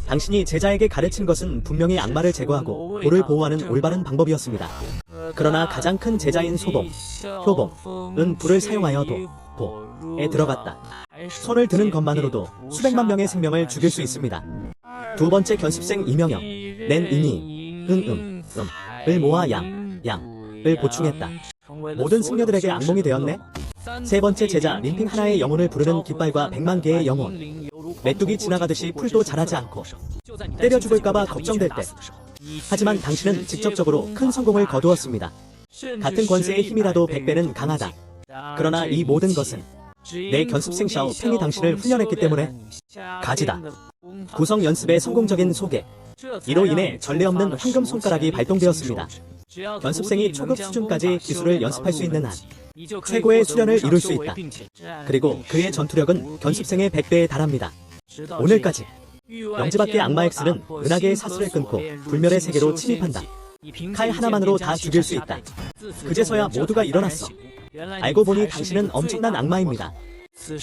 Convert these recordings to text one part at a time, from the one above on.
당신이 제자에게 가르친 것은 분명히 악마를 제거하고 도를 보호하는 올바른 방법이었습니다. 그러나 가장 큰 제자인 소봉, 효봉은 불을 사용하여 도에 들어갔다. 손을 드는 것만으로도 수백만 명의 생명을 죽일 수 있습니다. 두 번째 견습생 이명영, 낸 인이, 을 모아 양을 보충했다. 모든 승려들에게 악몽이 되었네? 세 번째 제자 림핑 하나의 영혼을 부르는 깃발과 100만 개의 영혼. 메뚜기 지나가듯이 풀도 자라지 않고 때려 죽을까봐 걱정될 때. 하지만 당신은 직접적으로 큰 성공을 거두었습니다. 같은 권세의 힘이라도 100배는 강하다. 그러나 이 모든 것은 내 견습생 샤오 팽이 당신을 훈련했기 때문에 가지다. 구성 연습의 성공적인 소개. 이로 인해 전례 없는 황금 손가락이 발동되었습니다. 견습생이 초급 수준까지 기술을 연습할 수 있는 한 최고의 수련을 이룰 수 있다. 그리고 그의 전투력은 견습생의 100배에 달합니다. 오늘까지 영지밖의 악마 X는 은하계의 사슬을 끊고 불멸의 세계로 침입한다. 칼 하나만으로 다 죽일 수 있다. 그제서야 모두가 일어났어. 알고 보니 당신은 엄청난 악마입니다.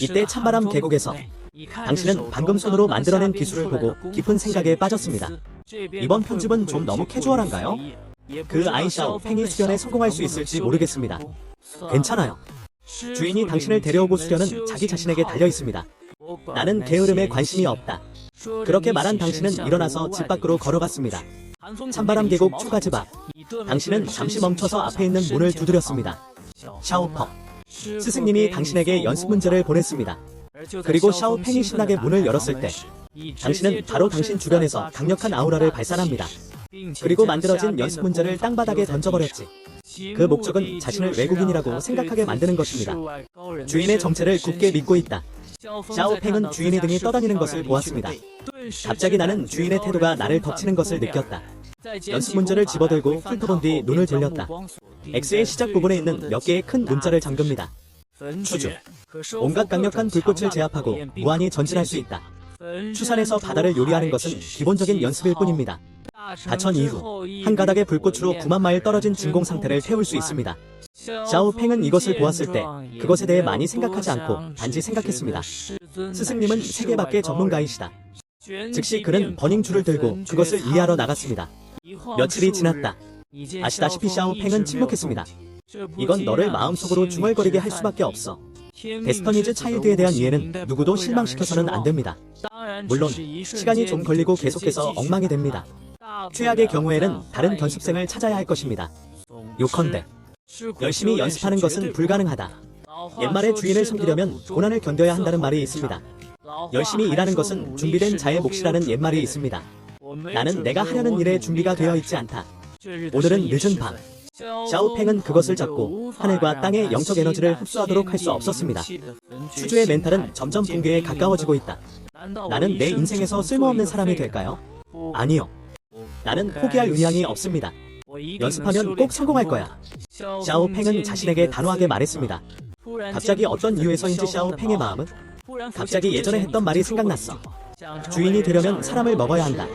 이때 찬바람 계곡에서 당신은 방금 손으로 만들어낸 기술을 보고 깊은 생각에 빠졌습니다. 이번 편집은 좀 너무 캐주얼한가요? 그 아이샤오 팽이 수련에 성공할 수 있을지 모르겠습니다. 괜찮아요. 주인이 당신을 데려오고 수련은 자기 자신에게 달려 있습니다. 나는 게으름에 관심이 없다. 그렇게 말한 당신은 일어나서 집 밖으로 걸어갔습니다. 찬바람 계곡 초가집 앞. 당신은 잠시 멈춰서 앞에 있는 문을 두드렸습니다. 샤오펑. 스승님이 당신에게 연습 문제를 보냈습니다. 그리고 샤오팽이 신나게 문을 열었을 때 당신은 바로 당신 주변에서 강력한 아우라를 발산합니다. 그리고 만들어진 연습 문제를 땅바닥에 던져버렸지. 그 목적은 자신을 외국인이라고 생각하게 만드는 것입니다. 주인의 정체를 굳게 믿고 있다. 샤오팽은 주인의 등이 떠다니는 것을 보았습니다. 갑자기 나는 주인의 태도가 나를 덮치는 것을 느꼈다. 연습 문제를 집어들고 훑어본 뒤 눈을 돌렸다. X의 시작 부분에 있는 몇 개의 큰 문자를 잠깁니다. 추주. 온갖 강력한 불꽃을 제압하고 무한히 전진할 수 있다. 추산에서 바다를 요리하는 것은 기본적인 연습일 뿐입니다. 다천 이후 한 가닥의 불꽃으로 9만 마일 떨어진 진공 상태를 태울 수 있습니다. 샤오팽은 이것을 보았을 때 그것에 대해 많이 생각하지 않고 단지 생각했습니다. 스승님은 세계밖의 전문가이시다. 즉시 그는 버닝줄을 들고 그것을 이해하러 나갔습니다. 며칠이 지났다. 아시다시피 샤오팽은 침묵했습니다. 이건 너를 마음속으로 중얼거리게 할 수밖에 없어. 데스터니즈 차일드에 대한 이해는 누구도 실망시켜서는 안 됩니다. 물론 시간이 좀 걸리고 계속해서 엉망이 됩니다. 최악의 경우에는 다른 견습생을 찾아야 할 것입니다. 요컨대 열심히 연습하는 것은 불가능하다. 옛말에 주인을 섬기려면 고난을 견뎌야 한다는 말이 있습니다. 열심히 일하는 것은 준비된 자의 몫이라는 옛말이 있습니다. 나는 내가 하려는 일에 준비가 되어 있지 않다. 오늘은 늦은 밤. 샤오팽은 그것을 잡고 하늘과 땅의 영적 에너지를 흡수하도록 할 수 없었습니다. 추주의 멘탈은 점점 붕괴에 가까워지고 있다. 나는 내 인생에서 쓸모없는 사람이 될까요? 아니요. 나는 포기할 의향이 없습니다. 연습하면 꼭 성공할 거야. 샤오팽은 자신에게 단호하게 말했습니다. 갑자기 어떤 이유에서인지 샤오팽의 마음은 갑자기 예전에 했던 말이 생각났어. 주인이 되려면 사람을 먹어야 한다.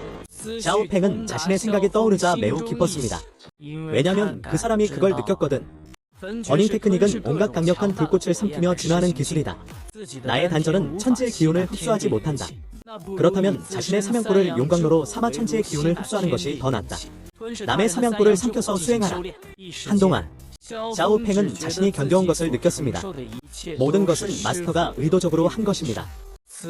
샤오팽은 자신의 생각이 떠오르자 매우 기뻤습니다. 왜냐면 그 사람이 그걸 느꼈거든. 버닝 테크닉은 온갖 강력한 불꽃을 삼키며 진화하는 기술이다. 나의 단전은 천지의 기운을 흡수하지 못한다. 그렇다면 자신의 삼양골을 용광로로 삼아 천지의 기운을 흡수하는 것이 더 낫다. 남의 삼양골을 삼켜서 수행하라. 한동안 샤오팽은 자신이 견뎌온 것을 느꼈습니다. 모든 것은 마스터가 의도적으로 한 것입니다.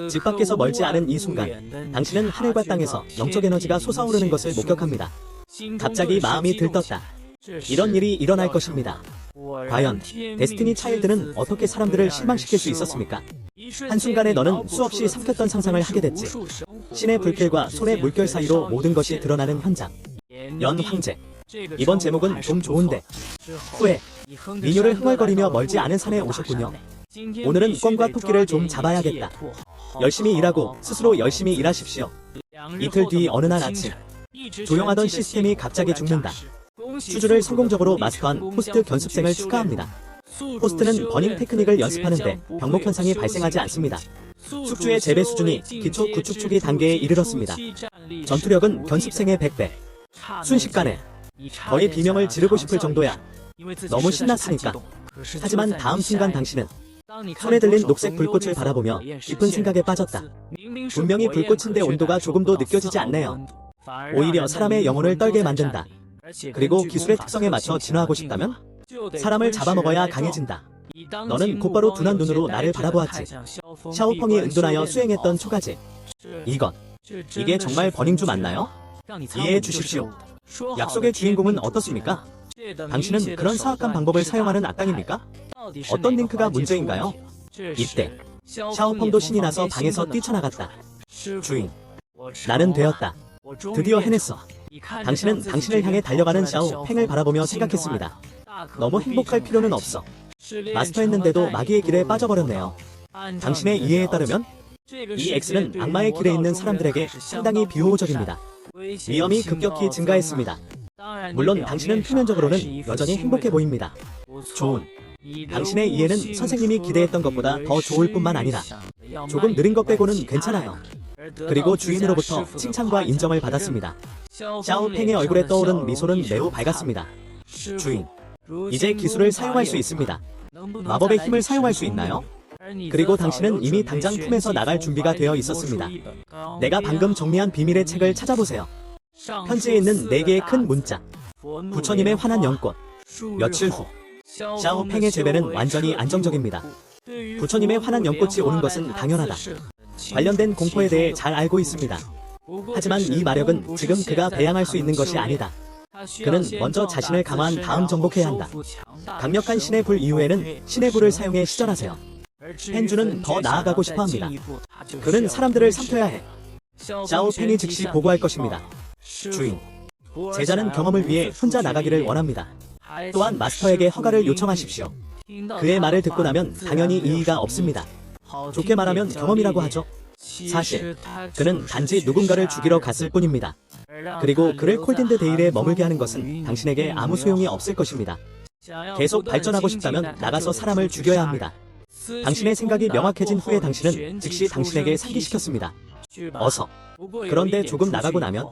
집 밖에서 멀지 않은 이 순간 당신은 하늘과 땅에서 영적 에너지가 솟아오르는 것을 목격합니다. 갑자기 마음이 들떴다. 이런 일이 일어날 것입니다. 과연 데스티니 차일드는 어떻게 사람들을 실망시킬 수 있었습니까? 한순간에 너는 수없이 삼켰던 상상을 하게 됐지. 신의 불길과 손의 물결 사이로 모든 것이 드러나는 현장. 연 황제. 이번 제목은 좀 좋은데. 후에 미녀를 흥얼거리며 멀지 않은 산에 오셨군요. 오늘은 꿩과 토끼를 좀 잡아야겠다. 열심히 일하고 스스로 열심히 일하십시오. 이틀 뒤 어느 날 아침 조용하던 시스템이 갑자기 죽는다. 추주를 성공적으로 마스터한 호스트 견습생을 축하합니다. 호스트는 버닝 테크닉을 연습하는데 병목 현상이 발생하지 않습니다. 숙주의 재배 수준이 기초 구축 초기 단계에 이르렀습니다. 전투력은 견습생의 100배. 순식간에 거의 비명을 지르고 싶을 정도야. 너무 신났으니까. 하지만 다음 순간 당신은 손에 들린 녹색 불꽃을 바라보며 깊은 생각에 빠졌다. 분명히 불꽃인데 온도가 조금도 느껴지지 않네요. 오히려 사람의 영혼을 떨게 만든다. 그리고 기술의 특성에 맞춰 진화하고 싶다면 사람을 잡아먹어야 강해진다. 너는 곧바로 둔한 눈으로 나를 바라보았지. 샤오펑이 은둔하여 수행했던 초가지. 이게 정말 버닝주 맞나요? 이해해 주십시오. 약속의 주인공은 어떻습니까? 당신은 그런 사악한 방법을 사용하는 악당입니까? 어떤 링크가 문제인가요? 이때 샤오펑도 신이 나서 방에서 뛰쳐나갔다. 주인, 나는 되었다. 드디어 해냈어. 당신은 당신을 향해 달려가는 샤오팽을 바라보며 생각했습니다. 너무 행복할 필요는 없어. 마스터했는데도 마귀의 길에 빠져버렸네요. 당신의 이해에 따르면 이 X는 악마의 길에 있는 사람들에게 상당히 비호적입니다. 위험이 급격히 증가했습니다. 물론 당신은 표면적으로는 여전히 행복해 보입니다. 좋은. 당신의 이해는 선생님이 기대했던 것보다 더 좋을 뿐만 아니라 조금 느린 것 빼고는 괜찮아요. 그리고 주인으로부터 칭찬과 인정을 받았습니다. 샤오팽의 얼굴에 떠오른 미소는 매우 밝았습니다. 주인, 이제 기술을 사용할 수 있습니다. 마법의 힘을 사용할 수 있나요? 그리고 당신은 이미 당장 품에서 나갈 준비가 되어 있었습니다. 내가 방금 정리한 비밀의 책을 찾아보세요. 편지에 있는 4개의 큰 문자. 부처님의 환한 연꽃. 며칠 후 샤오팽의 재배는 완전히 안정적입니다. 부처님의 환한 연꽃이 오는 것은 당연하다. 관련된 공포에 대해 잘 알고 있습니다. 하지만 이 마력은 지금 그가 배양할 수 있는 것이 아니다. 그는 먼저 자신을 강화한 다음 정복해야 한다. 강력한 신의 불 이후에는 신의 불을 사용해 시전하세요. 펜주는 더 나아가고 싶어합니다. 그는 사람들을 삼켜야 해. 샤오팽이 즉시 보고할 것입니다. 주인, 제자는 경험을 위해 혼자 나가기를 원합니다. 또한 마스터에게 허가를 요청하십시오. 그의 말을 듣고 나면 당연히 이의가 없습니다. 좋게 말하면 경험이라고 하죠. 사실 그는 단지 누군가를 죽이러 갔을 뿐입니다. 그리고 그를 콜딘드 데일에 머물게 하는 것은 당신에게 아무 소용이 없을 것입니다. 계속 발전하고 싶다면 나가서 사람을 죽여야 합니다. 당신의 생각이 명확해진 후에 당신은 즉시 당신에게 상기시켰습니다. 어서. 그런데 조금 나가고 나면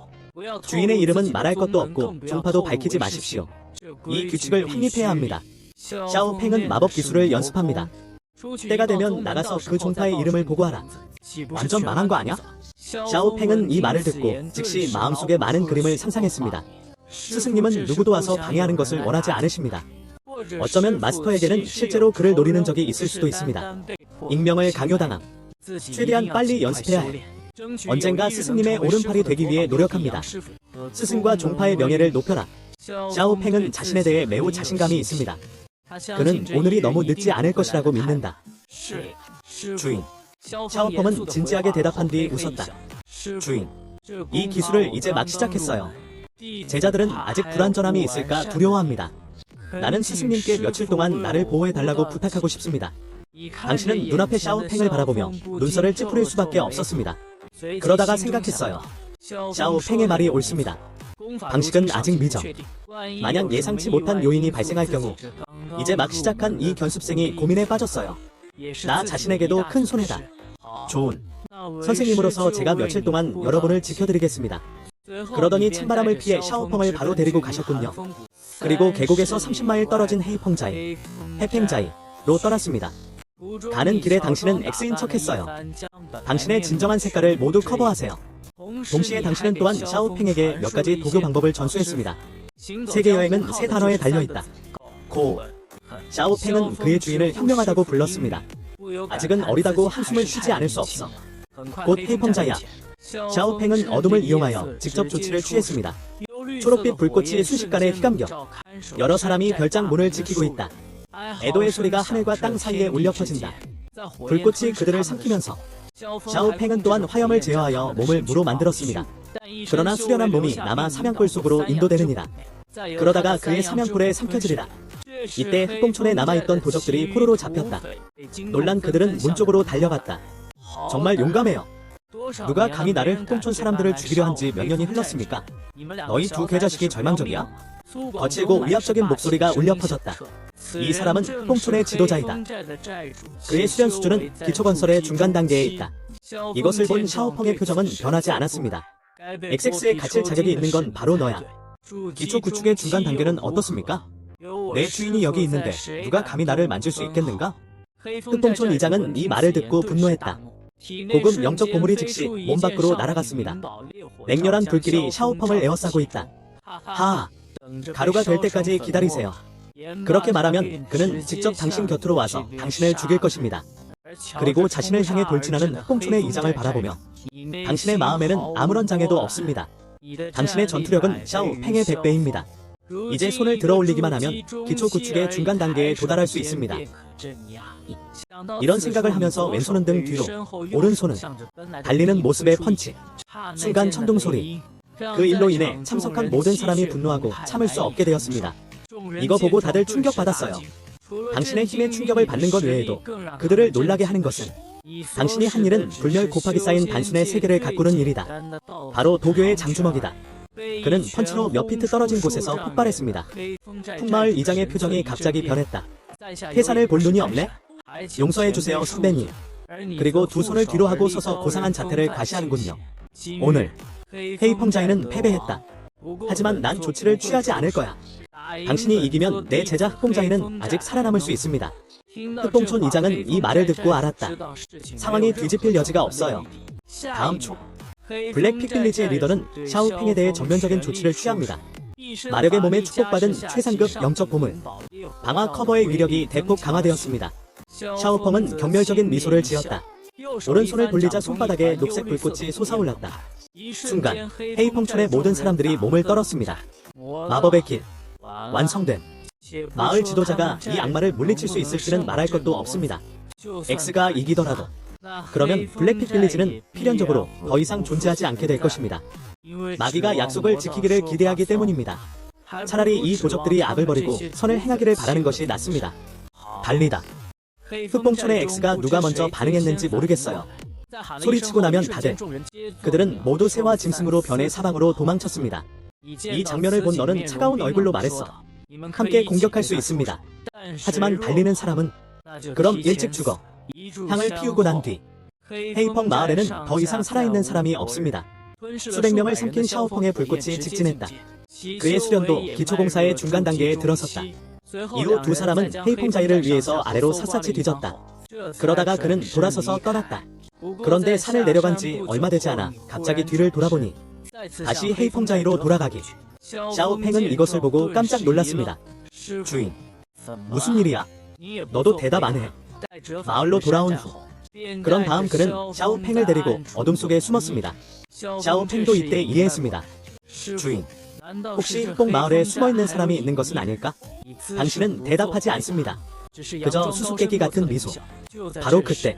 주인의 이름은 말할 것도 없고 종파도 밝히지 마십시오. 이 규칙을 확립해야 합니다. 샤오팽은 마법 기술을 연습합니다. 때가 되면 나가서 그 종파의 이름을 보고하라. 완전 망한 거 아냐? 샤오팽은 이 말을 듣고 즉시 마음속에 많은 그림을 상상했습니다. 스승님은 누구도 와서 방해하는 것을 원하지 않으십니다. 어쩌면 마스터에게는 실제로 그를 노리는 적이 있을 수도 있습니다. 익명을 강요당함. 최대한 빨리 연습해야 해. 언젠가 스승님의 오른팔이 되기 위해 노력합니다. 스승과 종파의 명예를 높여라. 샤오팽은 자신에 대해 매우 자신감이 있습니다. 그는 오늘이 너무 늦지 않을 것이라고 믿는다. 주인. 샤오펑은 진지하게 대답한 뒤 웃었다. 주인, 이 기술을 이제 막 시작했어요. 제자들은 아직 불안전함이 있을까 두려워합니다. 나는 스승님께 며칠 동안 나를 보호해달라고 부탁하고 싶습니다. 당신은 눈앞의 샤오팽을 바라보며 눈살을 찌푸릴 수밖에 없었습니다. 그러다가 생각했어요. 샤오팽의 말이 옳습니다. 방식은 아직 미정. 만약 예상치 못한 요인이 발생할 경우 이제 막 시작한 이 견습생이 고민에 빠졌어요. 나 자신에게도 큰 손해다. 좋은. 선생님으로서 제가 며칠 동안 여러분을 지켜드리겠습니다. 그러더니 찬바람을 피해 샤오펑을 바로 데리고 가셨군요. 그리고 계곡에서 30마일 떨어진 헤이펑자이, 해팽자이로 떠났습니다. 가는 길에 당신은 X인 척했어요. 당신의 진정한 색깔을 모두 커버하세요. 동시에 당신은 또한 샤오팽에게 몇 가지 도교 방법을 전수했습니다. 세계 여행은 세 단어에 달려있다. 고. 샤오팽은 그의 주인을 현명하다고 불렀습니다. 아직은 어리다고 한숨을 쉬지 않을 수 없어. 곧 헤이펑자야. 샤오팽은 어둠을 이용하여 직접 조치를 취했습니다. 초록빛 불꽃이 순식간에 휘감겨 여러 사람이 별장 문을 지키고 있다. 애도의 소리가 하늘과 땅 사이에 울려 퍼진다. 불꽃이 그들을 삼키면서 샤오팽은 또한 화염을 제어하여 몸을 무로 만들었습니다. 그러나 수련한 몸이 남아 사냥골 속으로 인도되느니라. 그러다가 그의 사냥골에 삼켜지리라. 이때 흑봉촌에 남아있던 도적들이 포로로 잡혔다. 놀란 그들은 문 쪽으로 달려갔다. 정말 용감해요. 누가 감히 나를 흑봉촌 사람들을 죽이려 한지 몇 년이 흘렀습니까? 너희 두 개자식이 절망적이야? 거칠고 위압적인 목소리가 울려 퍼졌다. 이 사람은 흑봉촌의 지도자이다. 그의 수련 수준은 기초건설의 중간 단계에 있다. 이것을 본 샤오펑의 표정은 변하지 않았습니다. XX에 갇힐 자격이 있는 건 바로 너야. 기초 구축의 중간 단계는 어떻습니까? 내 주인이 여기 있는데 누가 감히 나를 만질 수 있겠는가? 흑봉촌 이장은 이 말을 듣고 분노했다. 고급 영적 보물이 즉시 몸 밖으로 날아갔습니다. 맹렬한 불길이 샤오펑을 에워싸고 있다. 하하, 가루가 될 때까지 기다리세요. 그렇게 말하면 그는 직접 당신 곁으로 와서 당신을 죽일 것입니다. 그리고 자신을 향해 돌진하는 흑봉촌의 이장을 바라보며 당신의 마음에는 아무런 장애도 없습니다. 당신의 전투력은 샤오팽의 100배입니다. 이제 손을 들어 올리기만 하면 기초 구축의 중간 단계에 도달할 수 있습니다. 이런 생각을 하면서 왼손은 등 뒤로, 오른손은 달리는 모습의 펀치, 순간 천둥 소리. 그 일로 인해 참석한 모든 사람이 분노하고 참을 수 없게 되었습니다. 이거 보고 다들 충격받았어요. 당신의 힘에 충격을 받는 것 외에도 그들을 놀라게 하는 것은 당신이 한 일은 불멸 곱하기 쌓인 단순의 세계를 가꾸는 일이다. 바로 도교의 장주먹이다. 그는 펀치로 몇 피트 떨어진 곳에서 폭발했습니다. 풍마을 이장의 표정이 갑자기 변했다. 태산을 볼 눈이 없네? 용서해주세요 선배님. 그리고 두 손을 뒤로 하고 서서 고상한 자태를 과시하는군요. 오늘 헤이펑자이는 패배했다. 하지만 난 조치를 취하지 않을 거야. 당신이 이기면 내 제자 흑봉자이는 아직 살아남을 수 있습니다. 흑봉촌 이장은 이 말을 듣고 알았다. 상황이 뒤집힐 여지가 없어요. 다음 초 블랙픽 빌리지의 리더는 샤오팽에 대해 전면적인 조치를 취합니다. 마력의 몸에 축복받은 최상급 영적 보물 방화 커버의 위력이 대폭 강화되었습니다. 샤오펑은 경멸적인 미소를 지었다. 오른손을 돌리자 손바닥에 녹색 불꽃이 솟아올랐다. 순간 헤이펑촌의 모든 사람들이 몸을 떨었습니다. 마법의 길 완성된. 마을 지도자가 이 악마를 물리칠 수 있을지는 말할 것도 없습니다. X가 이기더라도 그러면 블랙픽 빌리지는 필연적으로 더 이상 존재하지 않게 될 것입니다. 마귀가 약속을 지키기를 기대하기 때문입니다. 차라리 이 도적들이 악을 버리고 선을 행하기를 바라는 것이 낫습니다. 달리다. 흑봉촌의 X가 누가 먼저 반응했는지 모르겠어요. 소리치고 나면 다들 그들은 모두 새와 짐승으로 변해 사방으로 도망쳤습니다. 이 장면을 본 너는 차가운 얼굴로 말했어. 함께 공격할 수 있습니다. 하지만 달리는 사람은 그럼 일찍 죽어. 향을 피우고 난 뒤 헤이펑 마을에는 더 이상 살아있는 사람이 없습니다. 수백 명을 삼킨 샤오펑의 불꽃이 직진했다. 그의 수련도 기초공사의 중간 단계에 들어섰다. 이후 두 사람은 헤이펑자이를 위해서 아래로 샅샅이 뒤졌다. 그러다가 그는 돌아서서 떠났다. 그런데 산을 내려간 지 얼마 되지 않아 갑자기 뒤를 돌아보니 다시 헤이펑자이로 돌아가기. 샤오팽은 이것을 보고 깜짝 놀랐습니다. 주인, 무슨 일이야? 너도 대답 안 해. 마을로 돌아온 후 그런 다음 그는 샤오팽을 데리고 어둠 속에 숨었습니다. 샤오팽도 이때 이해했습니다. 주인, 혹시 흑봉 마을에 숨어있는 사람이 있는 것은 아닐까? 당신은 대답하지 않습니다. 그저 수수께끼 같은 미소. 바로 그때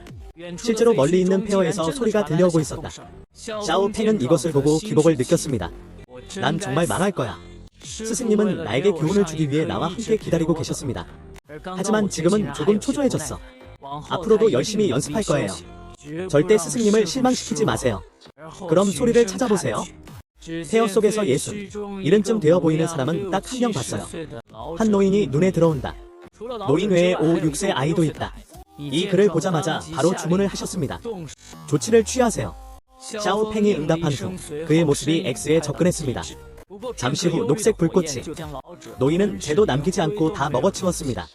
실제로 멀리 있는 폐허에서 소리가 들려오고 있었다. 샤오팽은 이것을 보고 기복을 느꼈습니다. 난 정말 망할 거야. 스승님은 나에게 교훈을 주기 위해 나와 함께 기다리고 계셨습니다. 하지만 지금은 조금 초조해졌어. 앞으로도 열심히 연습할 거예요. 절대 스승님을 실망시키지 마세요. 그럼 소리를 찾아보세요. 폐허 속에서 60, 70쯤 되어 보이는 사람은 딱 한 명 봤어요. 한 노인이 눈에 들어온다. 노인 외에 5, 6세 아이도 있다. 이 글을 보자마자 바로 주문을 하셨습니다. 조치를 취하세요. 샤오팽이 응답한 후 그의 모습이 X에 접근했습니다. 잠시 후 녹색 불꽃이 노인은 죄도 남기지 않고 다 먹어치웠습니다.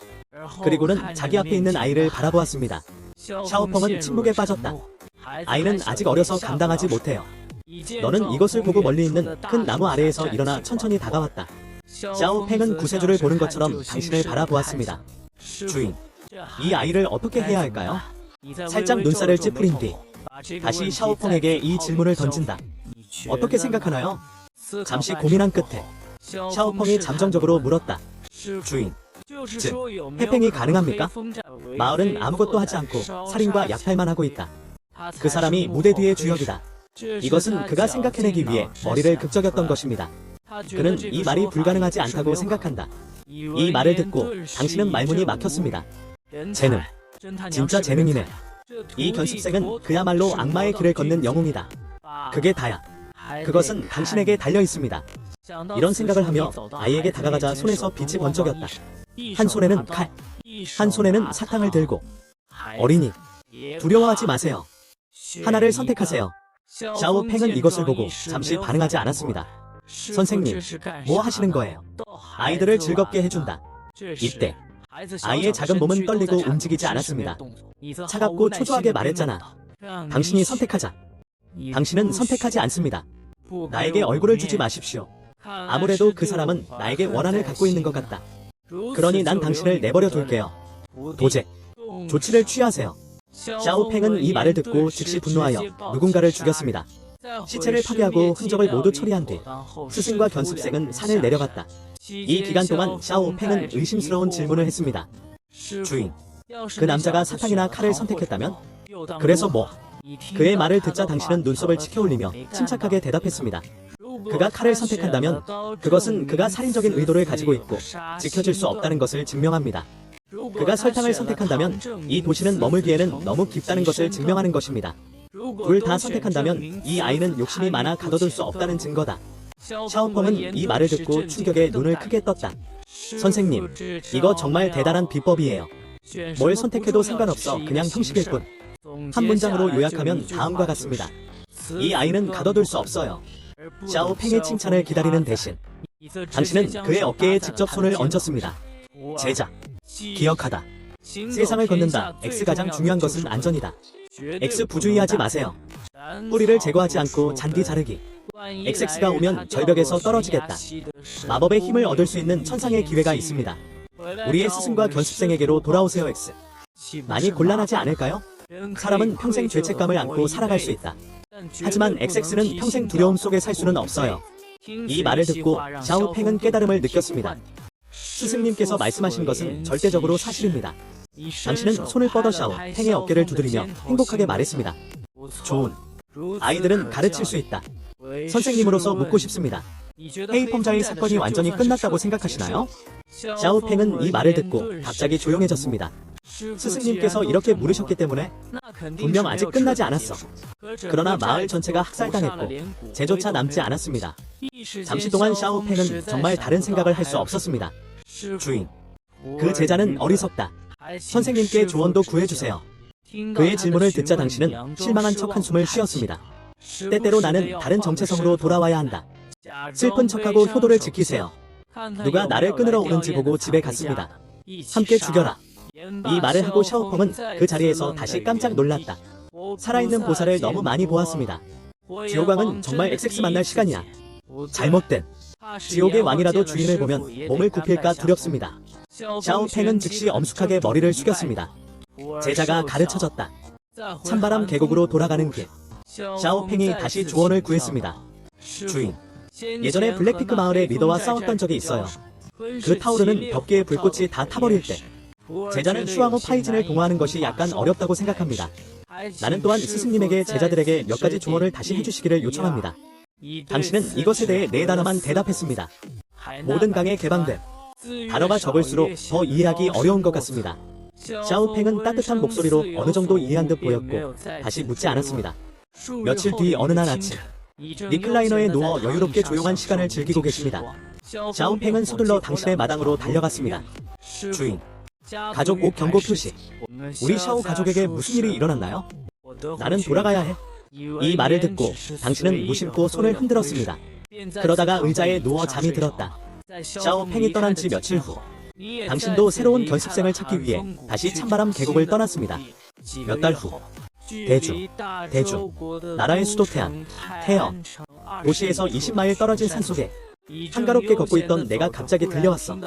그리고는 자기 앞에 있는 아이를 바라보았습니다. 샤오펑은 침묵에 빠졌다. 아이는 아직 어려서 감당하지 못해요. 너는 이것을 보고 멀리 있는 큰 나무 아래에서 일어나 천천히 다가왔다. 샤오팽은 구세주를 보는 것처럼 당신을 바라보았습니다. 주인, 이 아이를 어떻게 해야 할까요? 살짝 눈살을 찌푸린 뒤 다시 샤오펑에게 이 질문을 던진다. 어떻게 생각하나요? 잠시 고민한 끝에 샤오펑이 잠정적으로 물었다. 주인, 즉 회팽이 가능합니까? 마을은 아무것도 하지 않고 살인과 약탈만 하고 있다. 그 사람이 무대 뒤의 주역이다. 이것은 그가 생각해내기 위해 머리를 극적였던 것입니다. 그는 이 말이 불가능하지 않다고 생각한다. 이 말을 듣고 당신은 말문이 막혔습니다. 재능, 진짜 재능이네. 이 견습생은 그야말로 악마의 길을 걷는 영웅이다. 그게 다야. 그것은 당신에게 달려있습니다. 이런 생각을 하며 아이에게 다가가자 손에서 빛이 번쩍였다. 한 손에는 칼, 한 손에는 사탕을 들고. 어린이, 두려워하지 마세요. 하나를 선택하세요. 샤오팽은 이것을 보고 잠시 반응하지 않았습니다. 선생님, 뭐 하시는 거예요? 아이들을 즐겁게 해준다. 이때 아이의 작은 몸은 떨리고 움직이지 않았습니다. 차갑고 초조하게 말했잖아. 당신이 선택하자. 당신은 선택하지 않습니다. 나에게 얼굴을 주지 마십시오. 아무래도 그 사람은 나에게 원한을 갖고 있는 것 같다. 그러니 난 당신을 내버려 둘게요. 도제. 조치를 취하세요. 샤오팽은 이 말을 듣고 즉시 분노하여 누군가를 죽였습니다. 시체를 파괴하고 흔적을 모두 처리한 뒤 스승과 견습생은 산을 내려갔다. 이 기간 동안 샤오팽은 의심스러운 질문을 했습니다. 주인, 그 남자가 사탕이나 칼을 선택했다면? 그래서 뭐? 그의 말을 듣자 당신은 눈썹을 치켜올리며 침착하게 대답했습니다. 그가 칼을 선택한다면 그것은 그가 살인적인 의도를 가지고 있고 지켜질 수 없다는 것을 증명합니다. 그가 설탕을 선택한다면 이 도시는 머물기에는 너무 깊다는 것을 증명하는 것입니다. 둘 다 선택한다면 이 아이는 욕심이 많아 가둬둘 수 없다는 증거다. 샤오펑은 이 말을 듣고 충격에 눈을 크게 떴다. 선생님, 이거 정말 대단한 비법이에요. 뭘 선택해도 상관없어 그냥 형식일 뿐. 한 문장으로 요약하면 다음과 같습니다. 이 아이는 가둬둘 수 없어요. 샤오팽의 칭찬을 기다리는 대신 당신은 그의 어깨에 직접 손을 얹었습니다. 제자, 기억하다. 세상을 걷는다. X 가장 중요한 것은 안전이다. X 부주의하지 마세요. 뿌리를 제거하지 않고 잔디 자르기. XX가 오면 절벽에서 떨어지겠다. 마법의 힘을 얻을 수 있는 천상의 기회가 있습니다. 우리의 스승과 견습생에게로 돌아오세요. X. 많이 곤란하지 않을까요? 사람은 평생 죄책감을 안고 살아갈 수 있다. 하지만 XX는 평생 두려움 속에 살 수는 없어요. 이 말을 듣고 샤오팽은 깨달음을 느꼈습니다. 스승님께서 말씀하신 것은 절대적으로 사실입니다. 당신은 손을 뻗어 샤오팽의 어깨를 두드리며 행복하게 말했습니다. 좋은. 아이들은 가르칠 수 있다. 선생님으로서 묻고 싶습니다. 헤이펑자의 사건이 완전히 끝났다고 생각하시나요? 샤오팽은 이 말을 듣고 갑자기 조용해졌습니다. 스승님께서 이렇게 물으셨기 때문에 분명 아직 끝나지 않았어. 그러나 마을 전체가 학살당했고 죄조차 남지 않았습니다. 잠시 동안 샤오팽은 정말 다른 생각을 할 수 없었습니다. 주인, 그 제자는 어리석다. 선생님께 조언도 구해주세요. 그의 질문을 듣자 당신은 실망한 척 한숨을 쉬었습니다. 때때로 나는 다른 정체성으로 돌아와야 한다. 슬픈 척하고 효도를 지키세요. 누가 나를 끊으러 오는지 보고 집에 갔습니다. 함께 죽여라. 이 말을 하고 샤오펑은 그 자리에서 다시 깜짝 놀랐다. 살아있는 보살을 너무 많이 보았습니다. 지옥왕은 정말 XX 만날 시간이야. 잘못된. 지옥의 왕이라도 주인을 보면 몸을 굽힐까 두렵습니다. 샤오팽은 즉시 엄숙하게 머리를 숙였습니다. 제자가 가르쳐졌다. 찬바람 계곡으로 돌아가는 길. 샤오팽이 다시 조언을 구했습니다. 주인, 예전에 블랙피크 마을의 리더와 싸웠던 적이 있어요. 그 타오르는 덮개의 불꽃이 다 타버릴 때 제자는 슈아모 파이진을 동화하는 것이 약간 어렵다고 생각합니다. 나는 또한 스승님에게 제자들에게 몇 가지 조언을 다시 해주시기를 요청합니다. 당신은 이것에 대해 4단어만 대답했습니다. 모든 강에 개방됨. 단어가 적을수록 더 이해하기 어려운 것 같습니다. 샤오팽은 따뜻한 목소리로 어느 정도 이해한 듯 보였고 다시 묻지 않았습니다. 며칠 뒤 어느 날 아침 리클라이너에 누워 여유롭게 조용한 시간을 즐기고 계십니다. 샤오팽은 서둘러 당신의 마당으로 달려갔습니다. 주인, 가족 옥 경고 표시. 우리 샤오 가족에게 무슨 일이 일어났나요? 나는 돌아가야 해. 이 말을 듣고 당신은 무심코 손을 흔들었습니다. 그러다가 의자에 누워 잠이 들었다. 샤오팽이 떠난 지 며칠 후 당신도 새로운 견습생을 찾기 위해 다시 찬바람 계곡을 떠났습니다. 몇 달 후 대주, 나라의 수도 태연. 도시에서 20마일 떨어진 산속에 한가롭게 걷고 있던 내가 갑자기 들려왔어.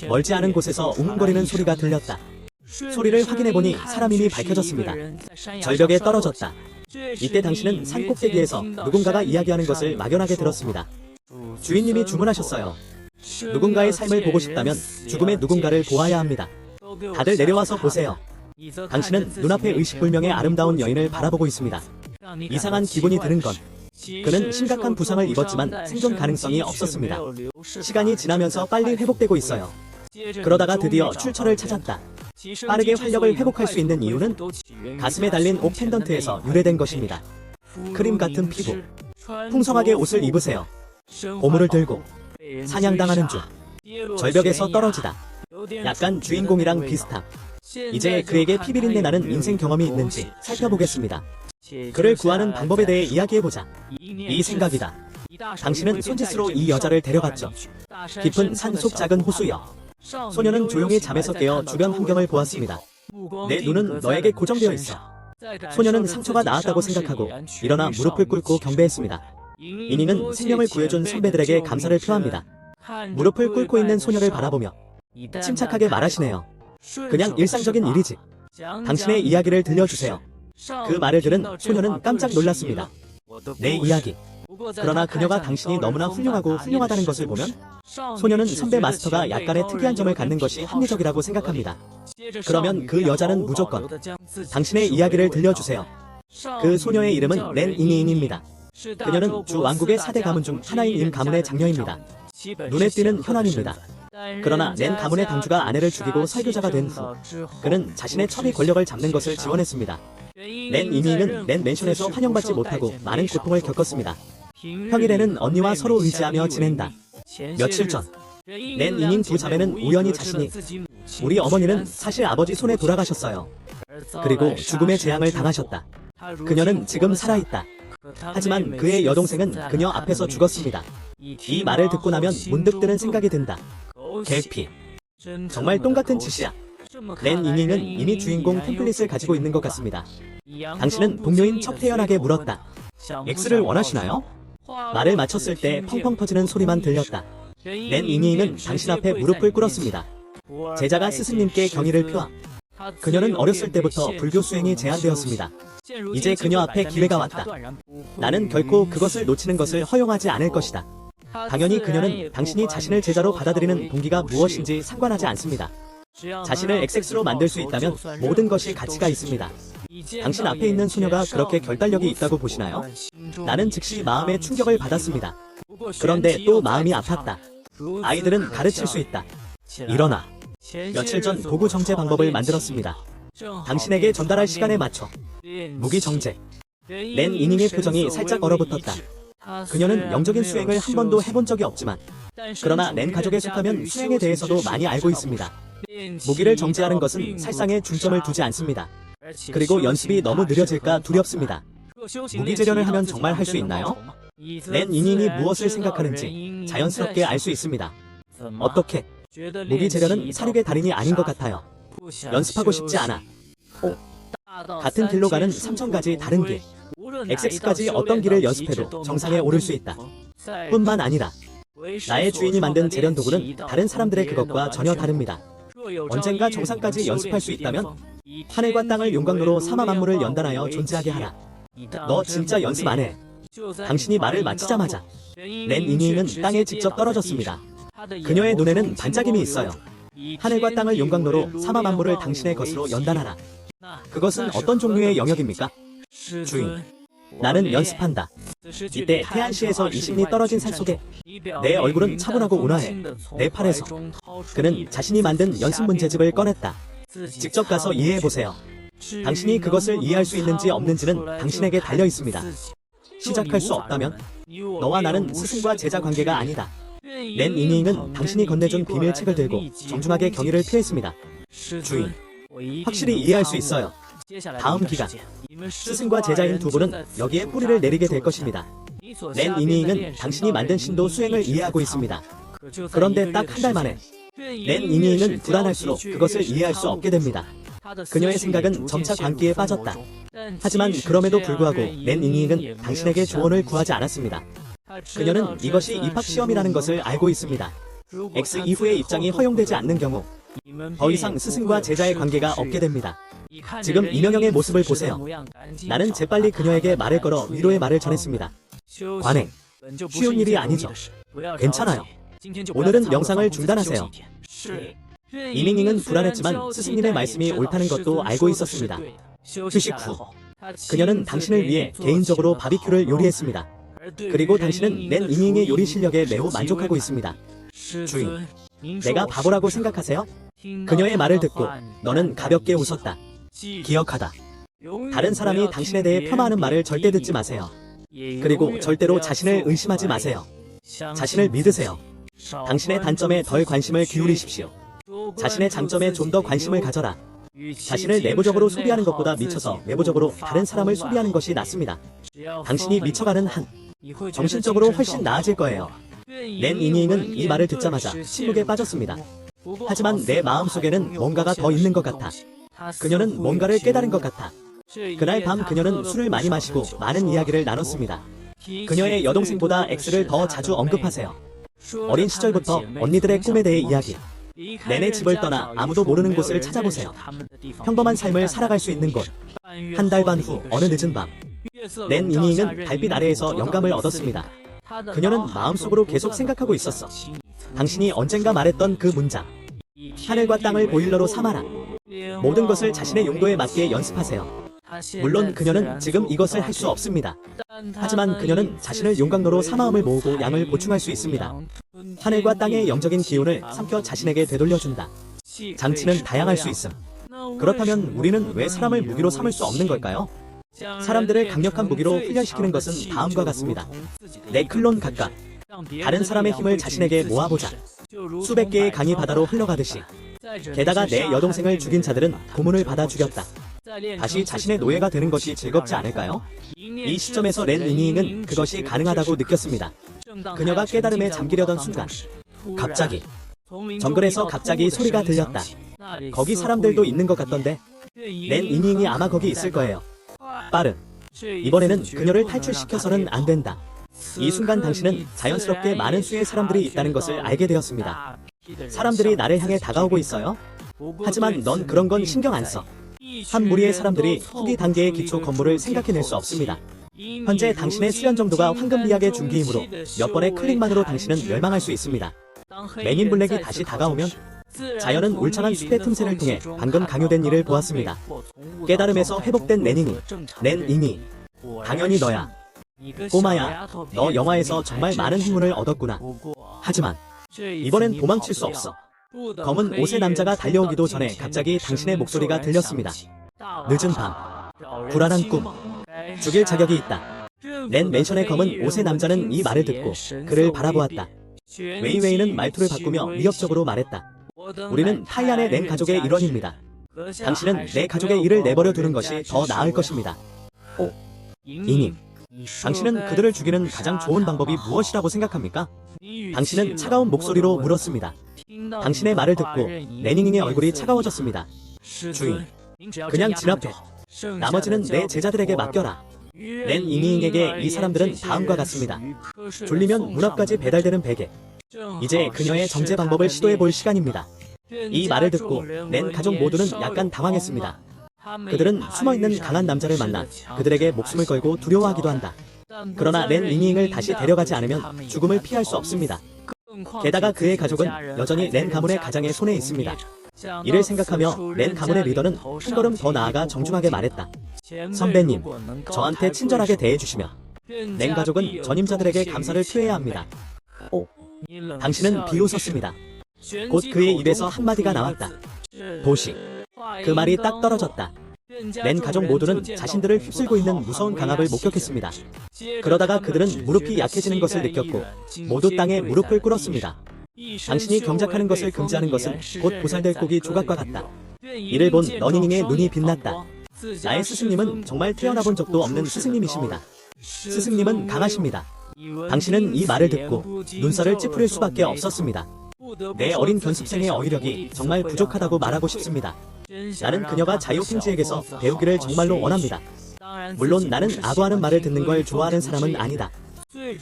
멀지 않은 곳에서 웅웅거리는 소리가 들렸다. 소리를 확인해보니 사람임이 밝혀졌습니다. 절벽에 떨어졌다. 이때 당신은 산 꼭대기에서 누군가가 이야기하는 것을 막연하게 들었습니다. 주인님이 주문하셨어요. 누군가의 삶을 보고 싶다면 죽음의 누군가를 보아야 합니다. 다들 내려와서 보세요. 당신은 눈앞에 의식불명의 아름다운 여인을 바라보고 있습니다. 이상한 기분이 드는 건 그는 심각한 부상을 입었지만 생존 가능성이 없었습니다. 시간이 지나면서 빨리 회복되고 있어요. 그러다가 드디어 출처를 찾았다. 빠르게 활력을 회복할 수 있는 이유는 가슴에 달린 옥 펜던트에서 유래된 것입니다. 크림 같은 피부. 풍성하게 옷을 입으세요. 보물을 들고 사냥당하는 중 절벽에서 떨어지다. 약간 주인공이랑 비슷함. 이제 그에게 피비린내 나는 인생 경험이 있는지 살펴보겠습니다. 그를 구하는 방법에 대해 이야기해보자. 이 생각이다. 당신은 손짓으로 이 여자를 데려갔죠. 깊은 산속 작은 호수여. 소녀는 조용히 잠에서 깨어 주변 환경을 보았습니다. 내 눈은 너에게 고정되어 있어. 소녀는 상처가 나았다고 생각하고 일어나 무릎을 꿇고 경배했습니다. 이닝은 생명을 구해준 선배들에게 감사를 표합니다. 무릎을 꿇고 있는 소녀를 바라보며 침착하게 말하시네요. 그냥 일상적인 일이지. 당신의 이야기를 들려주세요. 그 말을 들은 소녀는 깜짝 놀랐습니다. 내 이야기. 그러나 그녀가 당신이 너무나 훌륭하고 훌륭하다는 것을 보면 소녀는 선배 마스터가 약간의 특이한 점을 갖는 것이 합리적이라고 생각합니다. 그러면 그 여자는 무조건 당신의 이야기를 들려주세요. 그 소녀의 이름은 렌 이니인입니다. 그녀는 주 왕국의 4대 가문 중 하나인 임 가문의 장녀입니다. 눈에 띄는 현황입니다. 그러나 렌 가문의 당주가 아내를 죽이고 설교자가 된 후 그는 자신의 첩의 권력을 잡는 것을 지원했습니다. 렌 이니인은 렌 맨션에서 환영받지 못하고 많은 고통을 겪었습니다. 평일에는 언니와 서로 의지하며 지낸다. 며칠 전 렌 이닝 두 자매는 우연히 자신이 우리 어머니는 사실 아버지 손에 돌아가셨어요. 그리고 죽음의 재앙을 당하셨다. 그녀는 지금 살아있다. 하지만 그의 여동생은 그녀 앞에서 죽었습니다. 이 말을 듣고 나면 문득 드는 생각이 든다. 계피. 정말 똥같은 짓이야. 렌 이닝은 이미 주인공 템플릿을 가지고 있는 것 같습니다. 당신은 동료인 척 태연하게 물었다. X를 원하시나요? 말을 마쳤을 때 펑펑 터지는 소리만 들렸다. 렌 이닝은 당신 앞에 무릎을 꿇었습니다. 제자가 스승님께 경의를 표함. 그녀는 어렸을 때부터 불교 수행이 제한되었습니다. 이제 그녀 앞에 기회가 왔다. 나는 결코 그것을 놓치는 것을 허용하지 않을 것이다. 당연히 그녀는 당신이 자신을 제자로 받아들이는 동기가 무엇인지 상관하지 않습니다. 자신을 XX로 만들 수 있다면 모든 것이 가치가 있습니다. 당신 앞에 있는 소녀가 그렇게 결단력이 있다고 보시나요? 나는 즉시 마음의 충격을 받았습니다. 그런데 또 마음이 아팠다. 아이들은 가르칠 수 있다. 일어나. 며칠 전 도구 정제 방법을 만들었습니다. 당신에게 전달할 시간에 맞춰. 무기 정제. 렌 이닝의 표정이 살짝 얼어붙었다. 그녀는 영적인 수행을 한 번도 해본 적이 없지만 그러나 렌 가족에 속하면 수행에 대해서도 많이 알고 있습니다. 무기를 정제하는 것은 살상에 중점을 두지 않습니다. 그리고 연습이 너무 느려질까 두렵습니다. 무기 재련을 하면 정말 할 수 있나요? 렌 이닝이 무엇을 생각하는지 자연스럽게 알 수 있습니다. 어떻게? 무기 재련은 사륙의 달인이 아닌 것 같아요. 연습하고 싶지 않아. 같은 길로 가는 3000가지 다른 길. XX까지 어떤 길을 연습해도 정상에 오를 수 있다. 뿐만 아니라 나의 주인이 만든 재련 도구는 다른 사람들의 그것과 전혀 다릅니다. 언젠가 정상까지 연습할 수 있다면 하늘과 땅을 용광로로 삼아 만물을 연단하여 존재하게 하라. 너 진짜 연습 안 해. 당신이 말을 마치자마자 렌 이니는 땅에 직접 떨어졌습니다. 그녀의 눈에는 반짝임이 있어요. 하늘과 땅을 용광로로 삼아 만물을 당신의 것으로 연단하라. 그것은 어떤 종류의 영역입니까? 주인. 나는 연습한다. 이때 태안시에서 20리 떨어진 산속에 내 얼굴은 차분하고 온화해. 내 팔에서 그는 자신이 만든 연습 문제집을 꺼냈다. 직접 가서 이해해보세요. 당신이 그것을 이해할 수 있는지 없는지는 당신에게 달려 있습니다. 시작할 수 없다면 너와 나는 스승과 제자 관계가 아니다. 렌 이닝은 당신이 건네준 비밀책을 들고 정중하게 경의를 표했습니다. 주인. 확실히 이해할 수 있어요. 다음 기간 스승과 제자인 두 분은 여기에 뿌리를 내리게 될 것입니다. 렌 이닝은 당신이 만든 신도 수행을 이해하고 있습니다. 그런데 딱 한 달 만에 렌 이닝은 불안할수록 그것을 이해할 수 없게 됩니다. 그녀의 생각은 점차 광기에 빠졌다. 하지만 그럼에도 불구하고 렌 이닝은 당신에게 조언을 구하지 않았습니다. 그녀는 이것이 입학시험이라는 것을 알고 있습니다. X 이후의 입장이 허용되지 않는 경우 더 이상 스승과 제자의 관계가 없게 됩니다. 지금 이명영의 모습을 보세요. 나는 재빨리 그녀에게 말을 걸어 위로의 말을 전했습니다. 관행. 쉬운 일이 아니죠. 괜찮아요. 오늘은 명상을 중단하세요. 이닝닝은 불안했지만 스승님의 말씀이 옳다는 것도 알고 있었습니다. 휴식 후 그녀는 당신을 위해 개인적으로 바비큐를 요리했습니다. 그리고 당신은 렌 이닝의 요리 실력에 매우 만족하고 있습니다. 주인. 내가 바보라고 생각하세요? 그녀의 말을 듣고 너는 가볍게 웃었다. 기억하다. 다른 사람이 당신에 대해 폄하하는 말을 절대 듣지 마세요. 그리고 절대로 자신을 의심하지 마세요. 자신을 믿으세요. 당신의 단점에 덜 관심을 기울이십시오. 자신의 장점에 좀 더 관심을 가져라. 자신을 내부적으로 소비하는 것보다 미쳐서 외부적으로 다른 사람을 소비하는 것이 낫습니다. 당신이 미쳐가는 한 정신적으로 훨씬 나아질 거예요. 렌 이닝은 이 말을 듣자마자 침묵에 빠졌습니다. 하지만 내 마음속에는 뭔가가 더 있는 것 같아. 그녀는 뭔가를 깨달은 것 같아. 그날 밤 그녀는 술을 많이 마시고 많은 이야기를 나눴습니다. 그녀의 여동생보다 X를 더 자주 언급하세요. 어린 시절부터 언니들의 꿈에 대해 이야기. 내내 집을 떠나 아무도 모르는 곳을 찾아보세요. 평범한 삶을 살아갈 수 있는 곳. 한 달 반 후 어느 늦은 밤, 렌 이닝은 달빛 아래에서 영감을 얻었습니다. 그녀는 마음속으로 계속 생각하고 있었어. 당신이 언젠가 말했던 그 문장. 하늘과 땅을 보일러로 삼아라. 모든 것을 자신의 용도에 맞게 연습하세요. 물론 그녀는 지금 이것을 할 수 없습니다. 하지만 그녀는 자신을 용광로로 사마음을 모으고 양을 보충할 수 있습니다. 하늘과 땅의 영적인 기운을 삼켜 자신에게 되돌려준다. 장치는 다양할 수 있음. 그렇다면 우리는 왜 사람을 무기로 삼을 수 없는 걸까요? 사람들을 강력한 무기로 훈련시키는 것은 다음과 같습니다. 내 클론 각각. 다른 사람의 힘을 자신에게 모아보자. 수백 개의 강이 바다로 흘러가듯이. 게다가 내 여동생을 죽인 자들은 고문을 받아 죽였다. 다시 자신의 노예가 되는 것이 즐겁지 않을까요? 이 시점에서 렌 이닝은 그것이 가능하다고 느꼈습니다. 그녀가 깨달음에 잠기려던 순간, 갑자기 정글에서 갑자기 소리가 들렸다. 거기 사람들도 있는 것 같던데. 렌 이닝이 아마 거기 있을 거예요. 빠른. 이번에는 그녀를 탈출시켜서는 안 된다. 이 순간 당신은 자연스럽게 많은 수의 사람들이 있다는 것을 알게 되었습니다. 사람들이 나를 향해 다가오고 있어요. 하지만 넌 그런 건 신경 안 써. 한 무리의 사람들이 후기 단계의 기초 건물을 생각해낼 수 없습니다. 현재 당신의 수련 정도가 황금비약의 중기이므로 몇 번의 클릭만으로 당신은 멸망할 수 있습니다. 맨인 블랙이 다시 다가오면 자연은 울창한 숲의 틈새를 통해 방금 강요된 일을 보았습니다. 깨달음에서 회복된 렌 이니. 당연히 너야. 꼬마야, 너 영화에서 정말 많은 행운을 얻었구나. 하지만 이번엔 도망칠 수 없어. 검은 옷의 남자가 달려오기도 전에 갑자기 당신의 목소리가 들렸습니다. 늦은 밤, 불안한 꿈, 죽일 자격이 있다. 렌 맨션의 검은 옷의 남자는 이 말을 듣고 그를 바라보았다. 웨이웨이는 말투를 바꾸며 위협적으로 말했다. 우리는 타이안의 렌 가족의 일원입니다. 당신은 내 가족의 일을 내버려 두는 것이 더 나을 것입니다. 이님, 당신은 그들을 죽이는 가장 좋은 방법이 무엇이라고 생각합니까? 당신은 차가운 목소리로 물었습니다. 당신의 말을 듣고 레닝잉의 얼굴이 차가워졌습니다. 주인, 그냥 진압해. 나머지는 내 제자들에게 맡겨라. 렌 이닝에게 이 사람들은 다음과 같습니다. 졸리면 문 앞까지 배달되는 베개. 이제 그녀의 정제 방법을 시도해볼 시간입니다. 이 말을 듣고 렌 가족 모두는 약간 당황했습니다. 그들은 숨어있는 강한 남자를 만나 그들에게 목숨을 걸고 두려워하기도 한다. 그러나 렌 이닝을 다시 데려가지 않으면 죽음을 피할 수 없습니다. 게다가 그의 가족은 여전히 렌 가문의 가장의 손에 있습니다. 이를 생각하며 렌 가문의 리더는 한 걸음 더 나아가 정중하게 말했다. 선배님, 저한테 친절하게 대해주시며 렌 가족은 전임자들에게 감사를 표해야 합니다. 당신은 비웃었습니다. 곧 그의 입에서 한마디가 나왔다. 도시. 그 말이 딱 떨어졌다. 렌 가족 모두는 자신들을 휩쓸고 있는 무서운 강압을 목격했습니다. 그러다가 그들은 무릎이 약해지는 것을 느꼈고 모두 땅에 무릎을 꿇었습니다. 당신이 경작하는 것을 금지하는 것은 곧 보살될 고기 조각과 같다. 이를 본 러닝잉의 눈이 빛났다. 나의 스승님은 정말 태어나본 적도 없는 스승님이십니다. 스승님은 강하십니다. 당신은 이 말을 듣고 눈살을 찌푸릴 수밖에 없었습니다. 내 어린 견습생의 어휘력이 정말 부족하다고 말하고 싶습니다. 나는 그녀가 자유핑지에게서 배우기를 정말로 원합니다. 물론 나는 아부하는 말을 듣는 걸 좋아하는 사람은 아니다.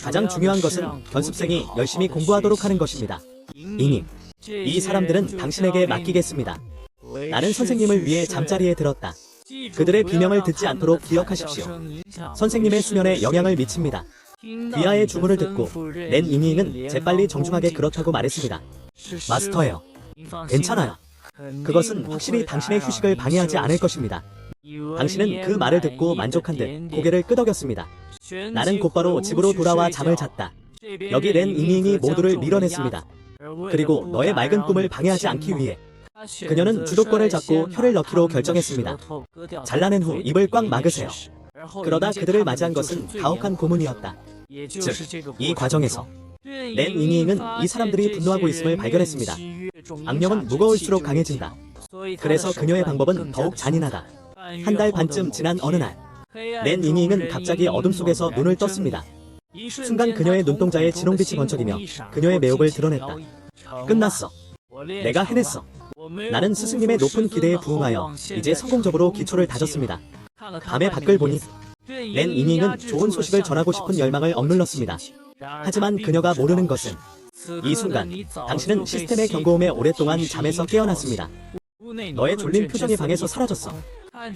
가장 중요한 것은 견습생이 열심히 공부하도록 하는 것입니다. 이님, 이 사람들은 당신에게 맡기겠습니다. 나는 선생님을 위해 잠자리에 들었다. 그들의 비명을 듣지 않도록 기억하십시오. 선생님의 수면에 영향을 미칩니다. 귀하의 주문을 듣고 렌 이닝은 재빨리 정중하게 그렇다고 말했습니다. 마스터예요. 괜찮아요. 그것은 확실히 당신의 휴식을 방해하지 않을 것입니다. 당신은 그 말을 듣고 만족한 듯 고개를 끄덕였습니다. 나는 곧바로 집으로 돌아와 잠을 잤다. 여기 렌 이닝이 모두를 밀어냈습니다. 그리고 너의 맑은 꿈을 방해하지 않기 위해 그녀는 주도권을 잡고 혀를 넣기로 결정했습니다. 잘라낸 후 입을 꽉 막으세요. 그러다 그들을 맞이한 것은 가혹한 고문이었다. 즉, 이 과정에서 렌 이닝은 이 사람들이 분노하고 있음을 발견했습니다. 악령은 무거울수록 강해진다. 그래서 그녀의 방법은 더욱 잔인하다. 한 달 반쯤 지난 어느 날, 렌 이닝은 갑자기 어둠 속에서 눈을 떴습니다. 순간 그녀의 눈동자에 진홍빛이 번쩍이며 그녀의 매혹을 드러냈다. 끝났어. 내가 해냈어. 나는 스승님의 높은 기대에 부응하여 이제 성공적으로 기초를 다졌습니다. 밤에 밖을 보니 렌 이닝은 좋은 소식을 전하고 싶은 열망을 억눌렀습니다. 하지만 그녀가 모르는 것은 이 순간 당신은 시스템의 경고음에 오랫동안 잠에서 깨어났습니다. 너의 졸린 표정이 방에서 사라졌어.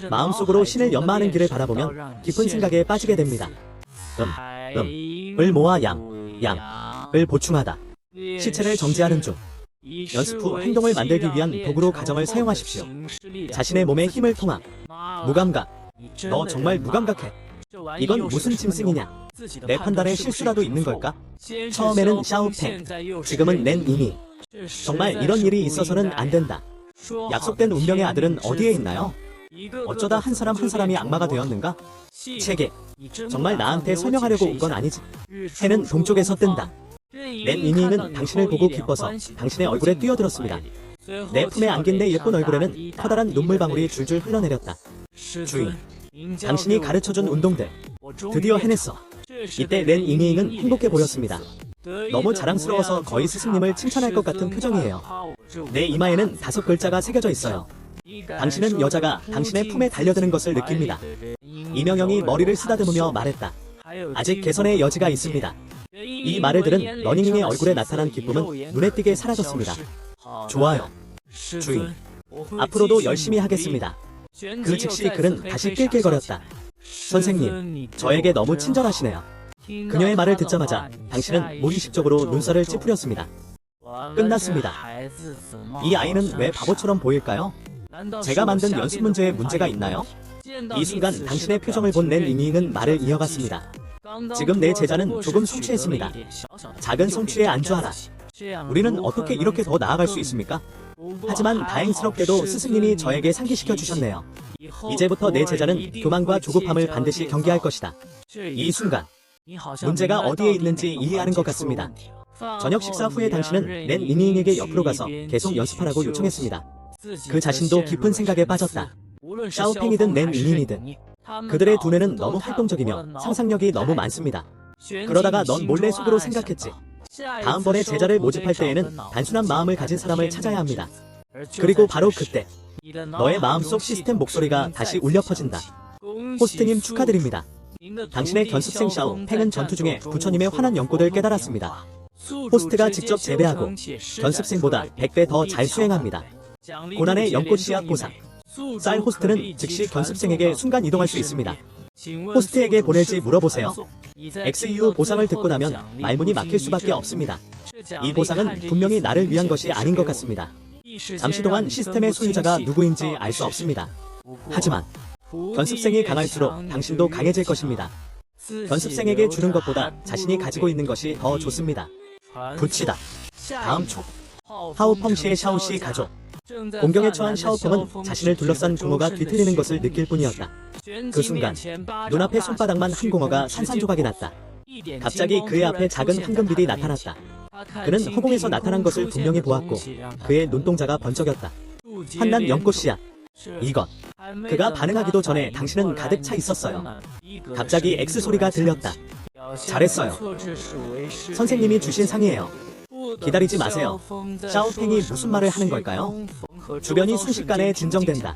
마음속으로 신을 연마하는 길을 바라보면 깊은 생각에 빠지게 됩니다. 을 모아 양을 보충하다. 시체를 정지하는 중. 연습 후 행동을 만들기 위한 도구로 가정을 사용하십시오. 자신의 몸에 힘을 통함. 무감각. 너 정말 무감각해. 이건 무슨 짐승이냐? 내 판단에 실수라도 있는 걸까? 처음에는 샤오팽, 지금은 렌 이니. 정말 이런 일이 있어서는 안 된다. 약속된 운명의 아들은 어디에 있나요? 어쩌다 한 사람이 악마가 되었는가? 체계. 정말 나한테 설명하려고 온 건 아니지. 해는 동쪽에서 뜬다. 렌 이니는 당신을 보고 기뻐서 당신의 얼굴에 뛰어들었습니다. 내 품에 안긴 내 예쁜 얼굴에는 커다란 눈물방울이 줄줄 흘러내렸다. 주인, 당신이 가르쳐준 운동들 드디어 해냈어. 이때 렌 이니는 행복해 보였습니다. 너무 자랑스러워서 거의 스승님을 칭찬할 것 같은 표정이에요. 내 이마에는 5글자가 새겨져 있어요. 당신은 여자가 당신의 품에 달려드는 것을 느낍니다. 이명영이 머리를 쓰다듬으며 말했다. 아직 개선의 여지가 있습니다. 이 말을 들은 러닝잉의 얼굴에 나타난 기쁨은 눈에 띄게 사라졌습니다. 좋아요. 주인, 앞으로도 열심히 하겠습니다. 그 즉시 그는 다시 낄낄거렸다. 선생님, 저에게 너무 친절하시네요. 그녀의 말을 듣자마자 당신은 무의식적으로 눈살을 찌푸렸습니다. 끝났습니다. 이 아이는 왜 바보처럼 보일까요? 제가 만든 연습 문제에 문제가 있나요? 이 순간 당신의 표정을 본 렌 이닝은 말을 이어갔습니다. 지금 내 제자는 조금 성취했습니다. 작은 성취에 안주하라. 우리는 어떻게 이렇게 더 나아갈 수 있습니까? 하지만 다행스럽게도 스승님이 저에게 상기시켜 주셨네요. 이제부터 내 제자는 교만과 조급함을 반드시 경계할 것이다. 이 순간 문제가 어디에 있는지 이해하는 것 같습니다. 저녁 식사 후에 당신은 렌 이닝에게 옆으로 가서 계속 연습하라고 요청했습니다. 그 자신도 깊은 생각에 빠졌다. 샤오팽이든 렌 이닝이든 그들의 두뇌는 너무 활동적이며 상상력이 너무 많습니다. 그러다가 넌 몰래 속으로 생각했지. 다음번에 제자를 모집할 때에는 단순한 마음을 가진 사람을 찾아야 합니다. 그리고 바로 그때 너의 마음속 시스템 목소리가 다시 울려 퍼진다. 호스트님 축하드립니다. 당신의 견습생 샤오팽은 전투 중에 부처님의 환한 연꽃을 깨달았습니다. 호스트가 직접 재배하고 견습생보다 100배 더 잘 수행합니다. 고난의 연꽃 씨앗 보상. 쌀 호스트는 즉시 견습생에게 순간 이동할 수 있습니다. 호스트에게 보낼지 물어보세요. XU 보상을 듣고 나면 말문이 막힐 수밖에 없습니다. 이 보상은 분명히 나를 위한 것이 아닌 것 같습니다. 잠시 동안 시스템의 소유자가 누구인지 알 수 없습니다. 하지만 견습생이 강할수록 당신도 강해질 것입니다. 견습생에게 주는 것보다 자신이 가지고 있는 것이 더 좋습니다. 붙이다. 다음 초. 하오펑시의 샤오씨 가족. 공경에 처한 샤오펑은 자신을 둘러싼 공허가 뒤틀리는 것을 느낄 뿐이었다. 그 순간 눈앞에 손바닥만 한 공허가 산산조각이 났다. 갑자기 그의 앞에 작은 황금빌이 나타났다. 그는 허공에서 나타난 것을 분명히 보았고 그의 눈동자가 번쩍였다. 한낱 연꽃씨앗. 이것. 그가 반응하기도 전에 당신은 가득 차 있었어요. 갑자기 X 소리가 들렸다. 잘했어요. 선생님이 주신 상이에요. 기다리지 마세요. 샤오팽이 무슨 말을 하는 걸까요? 주변이 순식간에 진정된다.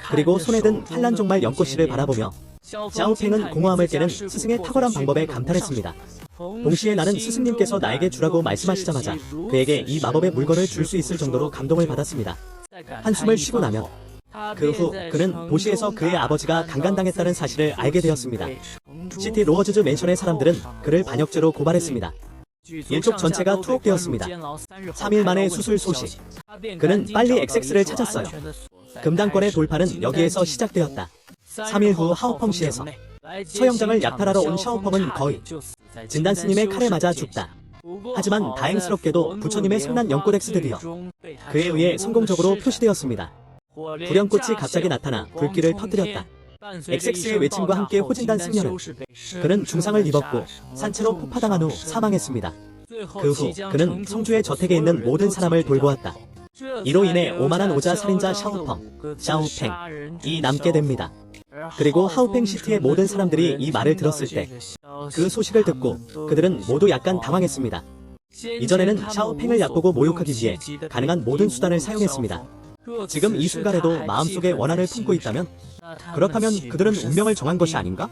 그리고 손에 든 환란 종말 연꽃씨를 바라보며 샤오팽은 공허함을 깨는 스승의 탁월한 방법에 감탄했습니다. 동시에 나는 스승님께서 나에게 주라고 말씀하시자마자 그에게 이 마법의 물건을 줄 수 있을 정도로 감동을 받았습니다. 한숨을 쉬고 나면 그 후 그는 도시에서 그의 아버지가 강간당했다는 사실을 알게 되었습니다. 시티 로어즈즈 맨션의 사람들은 그를 반역죄로 고발했습니다. 일족 전체가 투옥되었습니다. 3일 만에 수술 소식. 그는 빨리 XX를 찾았어요. 금당권의 돌파는 여기에서 시작되었다. 3일 후 하오펑시에서 처형장을 약탈하러 온 샤오펑은 거의 진단스님의 칼에 맞아 죽다. 하지만 다행스럽게도 부처님의 성난 연꽃 X들이여 그에 의해 성공적으로 표시되었습니다. 불연꽃이 갑자기 나타나 불길을 터뜨렸다. XX의 외침과 함께 호진단 승려는 그는 중상을 입었고 산채로 폭파당한 후 사망했습니다. 그 후 그는 성주의 저택에 있는 모든 사람을 돌보았다. 이로 인해 오만한 오자 살인자 샤오팽이 남게 됩니다. 그리고 하오팽시티의 모든 사람들이 이 말을 들었을 때 그 소식을 듣고 그들은 모두 약간 당황했습니다. 이전에는 샤오팽을 얕보고 모욕하기 위해 가능한 모든 수단을 사용했습니다. 지금 이 순간에도 마음속에 원한을 품고 있다면, 그렇다면 그들은 운명을 정한 것이 아닌가?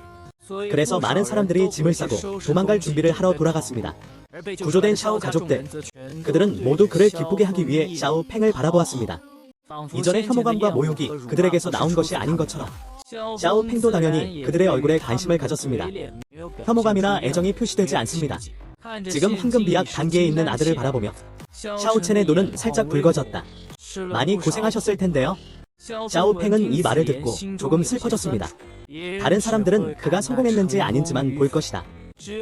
그래서 많은 사람들이 짐을 싸고 도망갈 준비를 하러 돌아갔습니다. 구조된 샤오 가족들, 그들은 모두 그를 기쁘게 하기 위해 샤오팽을 바라보았습니다. 이전의 혐오감과 모욕이 그들에게서 나온 것이 아닌 것처럼 샤오팽도 당연히 그들의 얼굴에 관심을 가졌습니다. 혐오감이나 애정이 표시되지 않습니다. 지금 황금비약 단계에 있는 아들을 바라보며 샤오첸의 눈은 살짝 붉어졌다. 많이 고생하셨을 텐데요. 샤오팽은 이 말을 듣고 조금 슬퍼졌습니다. 다른 사람들은 그가 성공했는지 아닌지만 볼 것이다.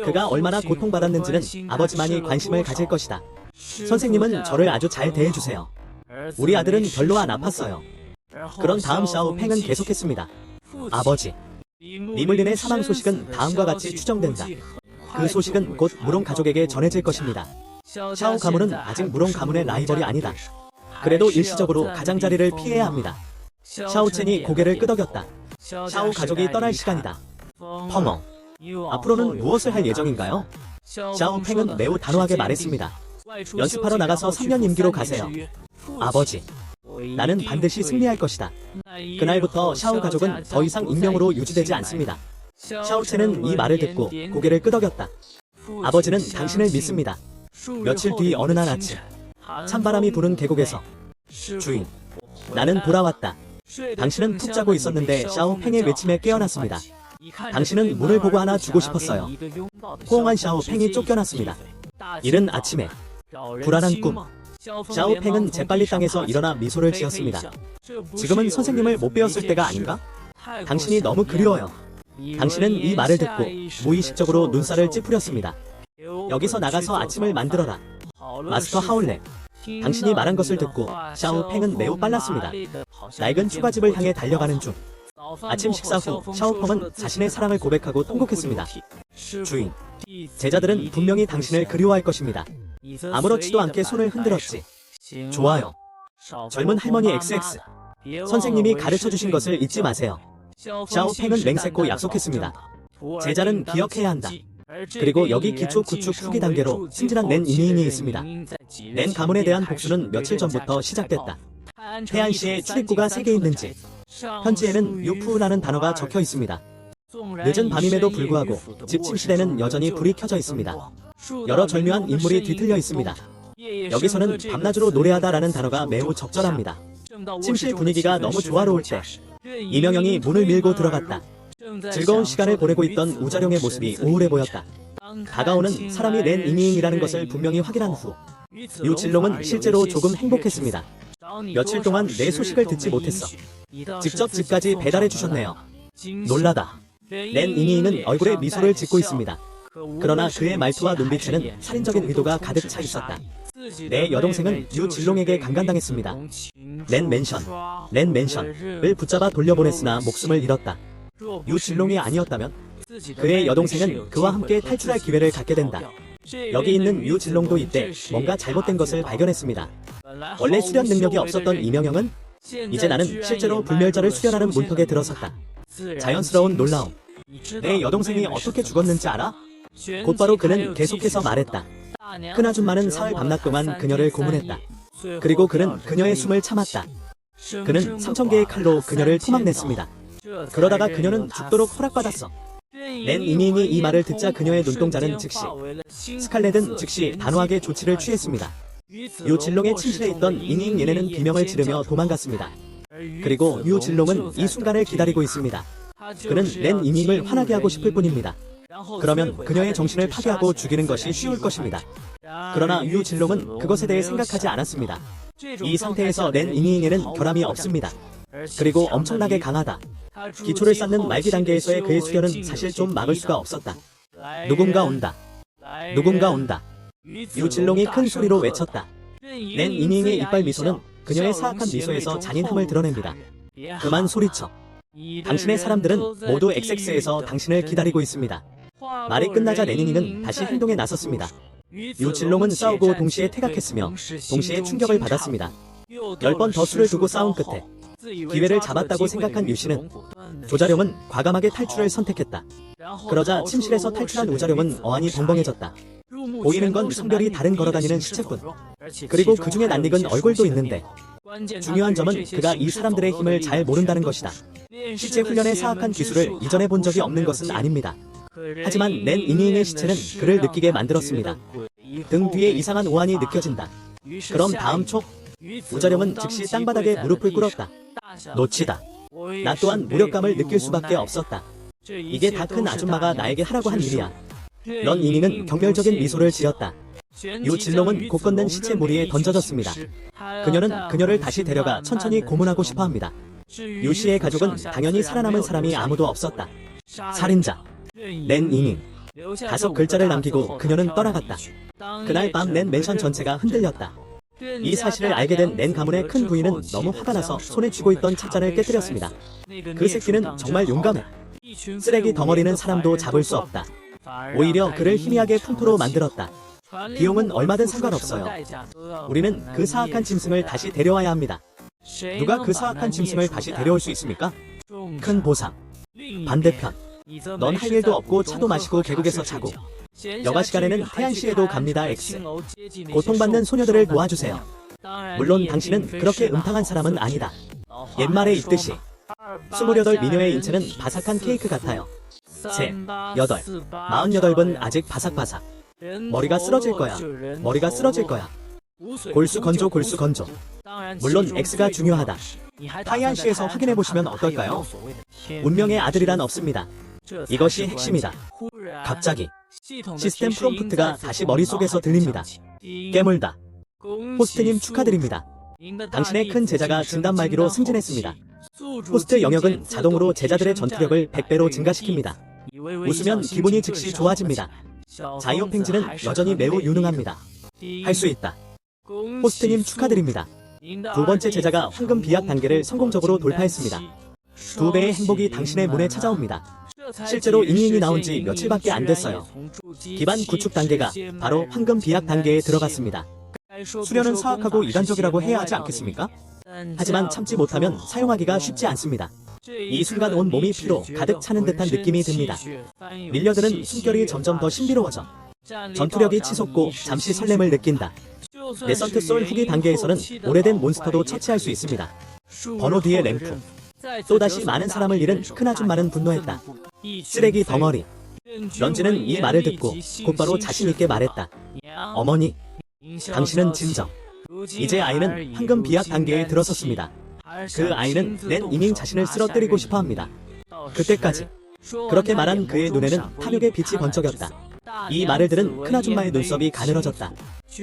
그가 얼마나 고통받았는지는 아버지만이 관심을 가질 것이다. 선생님은 저를 아주 잘 대해주세요. 우리 아들은 별로 안 아팠어요. 그런 다음 샤오팽은 계속했습니다. 아버지, 리물린의 사망 소식은 다음과 같이 추정된다. 그 소식은 곧 무롱 가족에게 전해질 것입니다. 샤오 가문은 아직 무롱 가문의 라이벌이 아니다. 그래도 일시적으로 가장자리를 피해야 합니다. 샤오첸이 고개를 끄덕였다. 샤오 가족이 떠날 시간이다. 펑어, 앞으로는 무엇을 할 예정인가요? 샤오팽은 매우 단호하게 말했습니다. 연습하러 나가서 3년 임기로 가세요. 아버지, 나는 반드시 승리할 것이다. 그날부터 샤오 가족은 더 이상 익명으로 유지되지 않습니다. 샤오첸은 이 말을 듣고 고개를 끄덕였다. 아버지는 당신을 믿습니다. 며칠 뒤 어느 날 아침, 찬바람이 부는 계곡에서 주인, 나는 돌아왔다. 당신은 푹 자고 있었는데 샤오팽의 외침에 깨어났습니다. 당신은 문을 보고 하나 주고 싶었어요. 호응한 샤오팽이 쫓겨났습니다. 이른 아침에 불안한 꿈. 샤오팽은 재빨리 땅에서 일어나 미소를 지었습니다. 지금은 선생님을 못 배웠을 때가 아닌가? 당신이 너무 그리워요. 당신은 이 말을 듣고 무의식적으로 눈살을 찌푸렸습니다. 여기서 나가서 아침을 만들어라. 마스터 하울레. 당신이 말한 것을 듣고 샤오팽은 매우 빨랐습니다. 낡은 초가집을 향해 달려가는 중. 아침 식사 후 샤오펑은 자신의 사랑을 고백하고 통곡했습니다. 주인, 제자들은 분명히 당신을 그리워할 것입니다. 아무렇지도 않게 손을 흔들었지. 좋아요. 젊은 할머니 XX. 선생님이 가르쳐주신 것을 잊지 마세요. 샤오팽은 맹세코 약속했습니다. 제자는 기억해야 한다. 그리고 여기 기초 구축 후기 단계로 승진한 낸 이미인이 있습니다. 낸 가문에 대한 복수는 며칠 전부터 시작됐다. 해안시에 출입구가 3개 있는지, 현지에는 유푸라는 단어가 적혀 있습니다. 늦은 밤임에도 불구하고 집 침실에는 여전히 불이 켜져 있습니다. 여러 절묘한 인물이 뒤틀려 있습니다. 여기서는 밤낮으로 노래하다라는 단어가 매우 적절합니다. 침실 분위기가 너무 조화로울 때 이명영이 문을 밀고 들어갔다. 즐거운 시간을 보내고 있던 우자룡의 모습이 우울해 보였다. 다가오는 사람이 낸 이미인이라는 것을 분명히 확인한 후 유진롱은 실제로 조금 행복했습니다. 며칠 동안 내 소식을 듣지 못했어. 직접 집까지 배달해 주셨네요. 놀라다. 낸 이미인은 얼굴에 미소를 짓고 있습니다. 그러나 그의 말투와 눈빛에는 살인적인 의도가 가득 차 있었다. 내 여동생은 유진롱에게 강간당했습니다. 낸 맨션을 붙잡아 돌려보냈으나 목숨을 잃었다. 유진롱이 아니었다면 그의 여동생은 그와 함께 탈출할 기회를 갖게 된다. 여기 있는 유진롱도 이때 뭔가 잘못된 것을 발견했습니다. 원래 수련 능력이 없었던 이명영은 이제 나는 실제로 불멸자를 수련하는 문턱에 들어섰다. 자연스러운 놀라움. 내 여동생이 어떻게 죽었는지 알아? 곧바로 그는 계속해서 말했다. 큰 아줌마는 사흘 밤낮 동안 그녀를 고문했다. 그리고 그는 그녀의 숨을 참았다. 그는 3000개의 칼로 그녀를 토막냈습니다. 그러다가 그녀는 죽도록 허락받았어. 낸 이미인이 이 말을 듣자 그녀의 눈동자는 즉시, 스칼렛은 즉시 단호하게 조치를 취했습니다. 유진롱의 침실에 있던 잉잉 얘네는 비명을 지르며 도망갔습니다. 그리고 유진롱은 이 순간을 기다리고 있습니다. 그는 낸 이밍을 화나게 하고 싶을 뿐입니다. 그러면 그녀의 정신을 파괴하고 죽이는 것이 쉬울 것입니다. 그러나 유진롱은 그것에 대해 생각하지 않았습니다. 이 상태에서 낸 이밍에는 결함이 없습니다. 그리고 엄청나게 강하다. 기초를 쌓는 말기 단계에서의 그의 수련은 사실 좀 막을 수가 없었다. 누군가 온다. 누군가 온다. 유진롱이 큰 소리로 외쳤다. 낸 이밍의 이빨 미소는 그녀의 사악한 미소에서 잔인함을 드러냅니다. 그만 소리쳐. 당신의 사람들은 모두 XX에서 당신을 기다리고 있습니다. 말이 끝나자 렌이닝은 다시 행동에 나섰습니다. 유진롱은 싸우고 동시에 퇴각했으며 동시에 충격을 받았습니다. 10번 더 수를 두고 싸운 끝에 기회를 잡았다고 생각한 유씨는 조자룡은 과감하게 탈출을 선택했다. 그러자 침실에서 탈출한 우자룡은 어안이 벙벙해졌다. 보이는 건 성별이 다른 걸어다니는 시체뿐. 그리고 그 중에 낯익은 얼굴도 있는데 중요한 점은 그가 이 사람들의 힘을 잘 모른다는 것이다. 시체 훈련의 사악한 기술을 이전에 본 적이 없는 것은 아닙니다. 하지만 낸 잉잉의 시체는 그를 느끼게 만들었습니다. 등 뒤에 이상한 오한이 느껴진다. 그럼 다음 촉 우자룡은 즉시 땅바닥에 무릎을 꿇었다. 놓치다. 나 또한 무력감을 느낄 수밖에 없었다. 이게 다 큰 아줌마가 나에게 하라고 한 일이야. 런 잉잉은 경멸적인 미소를 지었다. 유진롱은 곧 걷는 시체 무리에 던져졌습니다. 그녀는 그녀를 다시 데려가 천천히 고문하고 싶어합니다. 유씨의 가족은 당연히 살아남은 사람이 아무도 없었다. 살인자 낸 잉잉. 5글자를 남기고 그녀는 떠나갔다. 그날 밤 낸 맨션 전체가 흔들렸다. 이 사실을 알게 된 낸 가문의 큰 부인은 너무 화가 나서 손에 쥐고 있던 찻잔을 깨뜨렸습니다. 그 새끼는 정말 용감해. 쓰레기 덩어리는 사람도 잡을 수 없다. 오히려 그를 희미하게 풍토로 만들었다. 비용은 얼마든 상관없어요. 우리는 그 사악한 짐승을 다시 데려와야 합니다. 누가 그 사악한 짐승을 다시 데려올 수 있습니까? 큰 보상. 반대편. 넌 할 일도 없고 차도 마시고 계곡에서 자고. 여가 시간에는 태안시에도 갑니다. X. 고통받는 소녀들을 도와주세요. 물론 당신은 그렇게 음탕한 사람은 아니다. 옛말에 있듯이 28 미녀의 인체는 바삭한 케이크 같아요. 3, 8, 48은 아직 바삭바삭. 머리가 쓰러질 거야. 머리가 쓰러질 거야. 골수 건조 골수 건조. 물론 X가 중요하다. 타이안시에서 확인해보시면 어떨까요? 운명의 아들이란 없습니다. 이것이 핵심이다. 갑자기 시스템 프롬프트가 다시 머릿속에서 들립니다. 깨물다. 호스트님 축하드립니다. 당신의 큰 제자가 진단 말기로 승진했습니다. 호스트 영역은 자동으로 제자들의 전투력을 100배로 증가시킵니다. 웃으면 기분이 즉시 좋아집니다. 자이오팽지는 여전히 매우 유능합니다. 할 수 있다. 호스트님 축하드립니다. 두 번째 제자가 황금 비약 단계를 성공적으로 돌파했습니다. 2배의 행복이 당신의 문에 찾아옵니다. 실제로 잉잉이 나온 지 며칠밖에 안 됐어요. 기반 구축 단계가 바로 황금 비약 단계에 들어갔습니다. 수련은 사악하고 이단적이라고 해야 하지 않겠습니까? 하지만 참지 못하면 사용하기가 쉽지 않습니다. 이 순간 온 몸이 피로 가득 차는 듯한 느낌이 듭니다. 밀려드는 숨결이 점점 더 신비로워져. 전투력이 치솟고 잠시 설렘을 느낀다. 네선트 솔 후기 단계에서는 오래된 몬스터도 처치할 수 있습니다. 번호 뒤에 랭프. 또다시 많은 사람을 잃은 큰 아줌마는 분노했다. 쓰레기 덩어리. 런지는 이 말을 듣고 곧바로 자신있게 말했다. 어머니, 당신은 진정. 이제 아이는 황금 비약 단계에 들어섰습니다. 그 아이는 낸 잉잉 자신을 쓰러뜨리고 싶어합니다. 그때까지 그렇게 말한 그의 눈에는 탐욕의 빛이 번쩍였다. 이 말을 들은 큰아줌마의 눈썹이 가늘어졌다.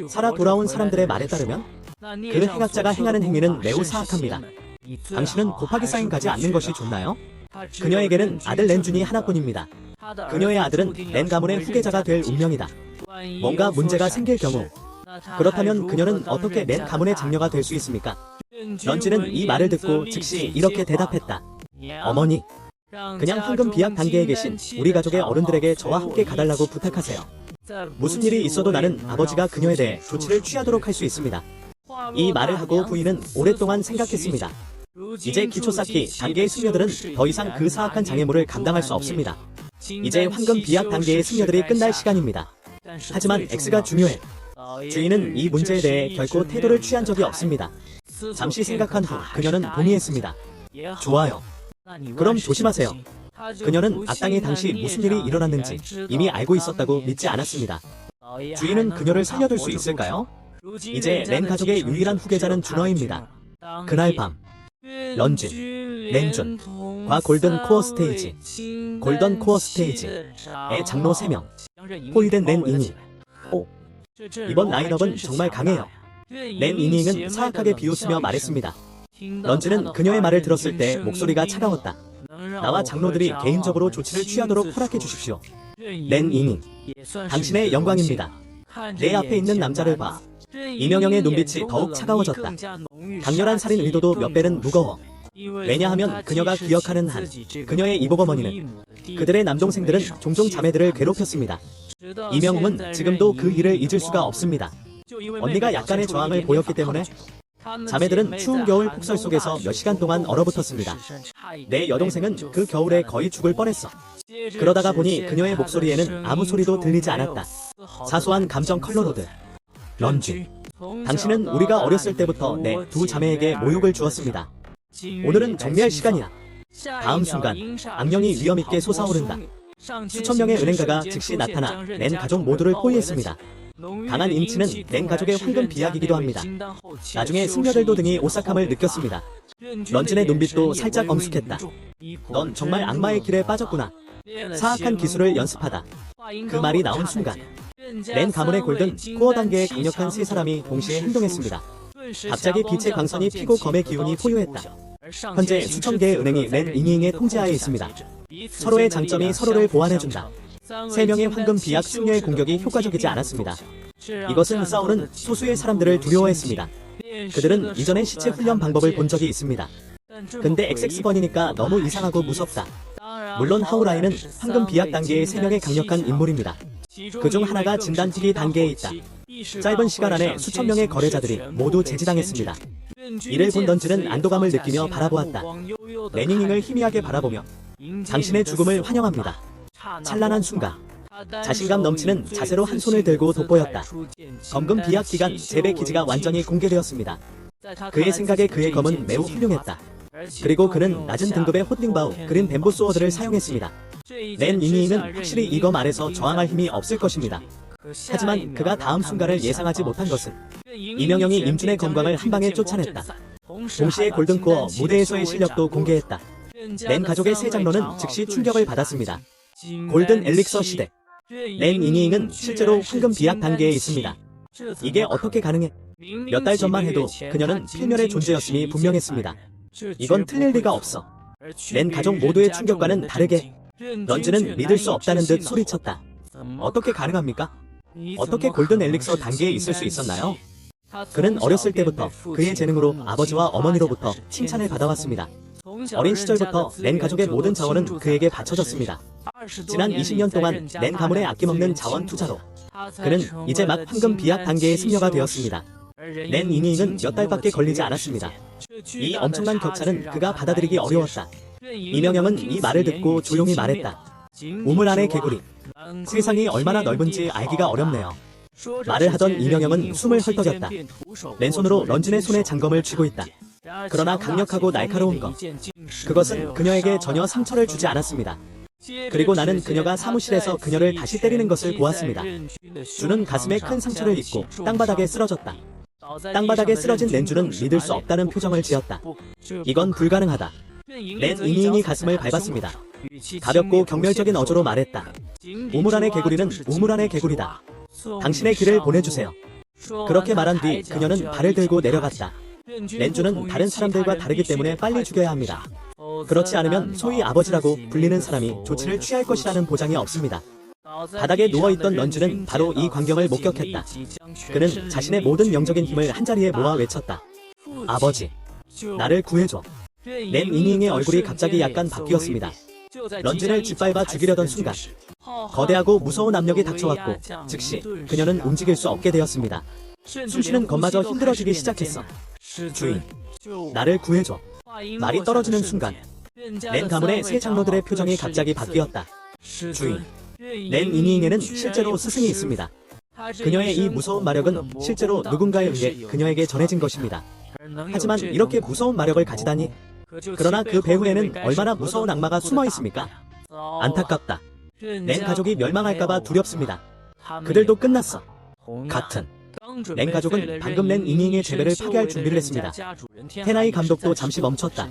살아 돌아온 사람들의 말에 따르면 그 행악자가 행하는 행위는 매우 사악합니다. 당신은 곱하기 사인 가지 않는 것이 좋나요? 그녀에게는 아들 렌준이 하나뿐입니다. 그녀의 아들은 렌 가문의 후계자가 될 운명이다. 뭔가 문제가 생길 경우 그렇다면 그녀는 어떻게 렌 가문의 장녀가 될 수 있습니까? 런지는 이 말을 듣고 즉시 이렇게 대답했다. 어머니, 그냥 황금 비약 단계에 계신 우리 가족의 어른들에게 저와 함께 가달라고 부탁하세요. 무슨 일이 있어도 나는 아버지가 그녀에 대해 조치를 취하도록 할 수 있습니다. 이 말을 하고 부인은 오랫동안 생각했습니다. 이제 기초 쌓기 단계의 승려들은 더 이상 그 사악한 장애물을 감당할 수 없습니다. 이제 황금 비약 단계의 승려들이 끝날 시간입니다. 하지만 X가 중요해. 주인은 이 문제에 대해 결코 태도를 취한 적이 없습니다. 잠시 생각한 후 그녀는 동의했습니다. 좋아요. 그럼 조심하세요. 그녀는 악당이 당시 무슨 일이 일어났는지 이미 알고 있었다고 믿지 않았습니다. 주인은 그녀를 살려둘 수 있을까요? 이제 렌 가족의 유일한 후계자는 준어입니다. 그날 밤 런쥔, 렌준, 과 골든 코어 스테이지, 골던 코어 스테이지의 장로 3명, 포위된 렌 잉잉. 이번 라인업은 정말 강해요. 렌 잉잉은 사악하게 비웃으며 말했습니다. 런쥔은 그녀의 말을 들었을 때 목소리가 차가웠다. 나와 장로들이 개인적으로 조치를 취하도록 허락해 주십시오. 렌 잉잉, 당신의 영광입니다. 내 앞에 있는 남자를 봐. 이명영의 눈빛이 더욱 차가워졌다. 강렬한 살인 의도도 몇 배는 무거워. 왜냐하면 그녀가 기억하는 한 그녀의 이복어머니는 그들의 남동생들은 종종 자매들을 괴롭혔습니다. 이명웅은 지금도 그 일을 잊을 수가 없습니다. 언니가 약간의 저항을 보였기 때문에 자매들은 추운 겨울 폭설 속에서 몇 시간 동안 얼어붙었습니다. 내 여동생은 그 겨울에 거의 죽을 뻔했어. 그러다가 보니 그녀의 목소리에는 아무 소리도 들리지 않았다. 사소한 감정 컬러로드. 런쥔, 당신은 우리가 어렸을 때부터 내 두 자매에게 모욕을 주었습니다. 오늘은 정리할 시간이야. 다음 순간 악령이 위험있게 솟아오른다. 수천 명의 은행가가 즉시 나타나 렌 가족 모두를 포위했습니다. 강한 인치는 렌 가족의 황금 비약이기도 합니다. 나중에 승려들도 등이 오싹함을 느꼈습니다. 런쥔의 눈빛도 살짝 엄숙했다. 넌 정말 악마의 길에 빠졌구나. 사악한 기술을 연습하다. 그 말이 나온 순간 렌 가문의 골든 코어 단계의 강력한 세 사람이 동시에 행동했습니다. 갑자기 빛의 광선이 피고 검의 기운이 포효했다. 현재 수천 개의 은행이 렌 이니잉의 통제하에 있습니다. 서로의 장점이 서로를 보완해준다. 세 명의 황금 비약 승려의 공격이 효과적이지 않았습니다. 이것은 싸우는 소수의 사람들을 두려워했습니다. 그들은 이전에 시체 훈련 방법을 본 적이 있습니다. 근데 XX번이니까 너무 이상하고 무섭다. 물론 하우라이는 황금 비약 단계의 3명의 강력한 인물입니다. 그중 하나가 진단 후기 단계에 있다. 짧은 시간 안에 수천 명의 거래자들이 모두 제지당했습니다. 이를 본 런쥔은 안도감을 느끼며 바라보았다. 레닝잉을 희미하게 바라보며 당신의 죽음을 환영합니다. 찬란한 순간 자신감 넘치는 자세로 한 손을 들고 돋보였다. 검금 비약 기간 재배 기지가 완전히 공개되었습니다. 그의 생각에 그의 검은 매우 훌륭했다. 그리고 그는 낮은 등급의 호딩바우 그린 뱀보 소어드를 사용했습니다. 렌 이니잉은 확실히 이 검 아래서 저항할 힘이 없을 것입니다. 하지만 그가 다음 순간을 예상하지 못한 것은 이명영이 임준의 검광을 한 방에 쫓아냈다. 동시에 골든코어 무대에서의 실력도 공개했다. 렌 가족의 세 장로는 즉시 충격을 받았습니다. 골든 엘릭서 시대. 렌 이니잉은 실제로 황금 비약 단계에 있습니다. 이게 어떻게 가능해? 몇 달 전만 해도 그녀는 필멸의 존재였음이 분명했습니다. 이건 틀릴 리가 없어. 렌 가족 모두의 충격과는 다르게 런쥔은 믿을 수 없다는 듯 소리쳤다. 어떻게 가능합니까? 어떻게 골든 엘릭서 단계에 있을 수 있었나요? 그는 어렸을 때부터 그의 재능으로 아버지와 어머니로부터 칭찬을 받아왔습니다. 어린 시절부터 렌 가족의 모든 자원은 그에게 바쳐졌습니다. 지난 20년 동안 렌 가문의 아낌없는 자원 투자로 그는 이제 막 황금 비약 단계의 승려가 되었습니다. 렌 이니잉은 몇 달밖에 걸리지 않았습니다. 이 엄청난 격차는 그가 받아들이기 어려웠다. 이명영은 이 말을 듣고 조용히 말했다. 우물 안의 개구리. 세상이 얼마나 넓은지 알기가 어렵네요. 말을 하던 이명영은 숨을 헐떡였다. 왼손으로 런쥔의 손에 장검을 쥐고 있다. 그러나 강력하고 날카로운 것. 그것은 그녀에게 전혀 상처를 주지 않았습니다. 그리고 나는 그녀가 사무실에서 그녀를 다시 때리는 것을 보았습니다. 주는 가슴에 큰 상처를 입고 땅바닥에 쓰러졌다. 땅바닥에 쓰러진 렌주는 믿을 수 없다는 표정을 지었다. 이건 불가능하다. 렌 이니잉이 가슴을 밟았습니다. 가볍고 경멸적인 어조로 말했다. 우물 안의 개구리는 우물 안의 개구리다. 당신의 길을 보내주세요. 그렇게 말한 뒤 그녀는 발을 들고 내려갔다. 렌주는 다른 사람들과 다르기 때문에 빨리 죽여야 합니다. 그렇지 않으면 소위 아버지라고 불리는 사람이 조치를 취할 것이라는 보장이 없습니다. 바닥에 누워있던 런쥔은 바로 이 광경을 목격했다. 그는 자신의 모든 영적인 힘을 한자리에 모아 외쳤다. 아버지, 나를 구해줘. 렌 이니잉의 얼굴이 갑자기 약간 바뀌었습니다. 런쥔을 짓밟아 죽이려던 순간 거대하고 무서운 압력이 닥쳐왔고 즉시 그녀는 움직일 수 없게 되었습니다. 숨쉬는 것마저 힘들어지기 시작했어. 주인, 나를 구해줘. 말이 떨어지는 순간 렌 가문의 세 장로들의 표정이 갑자기 바뀌었다. 주인, 렌 이니잉에는 실제로 스승이 있습니다. 그녀의 이 무서운 마력은 실제로 누군가에 의해 그녀에게 전해진 것입니다. 하지만 이렇게 무서운 마력을 가지다니. 그러나 그 배후에는 얼마나 무서운 악마가 숨어 있습니까? 안타깝다. 렌 가족이 멸망할까봐 두렵습니다. 그들도 끝났어. 같은 렌 가족은 방금 렌 이니잉의 재배를 파괴할 준비를 했습니다. 테나이 감독도 잠시 멈췄다.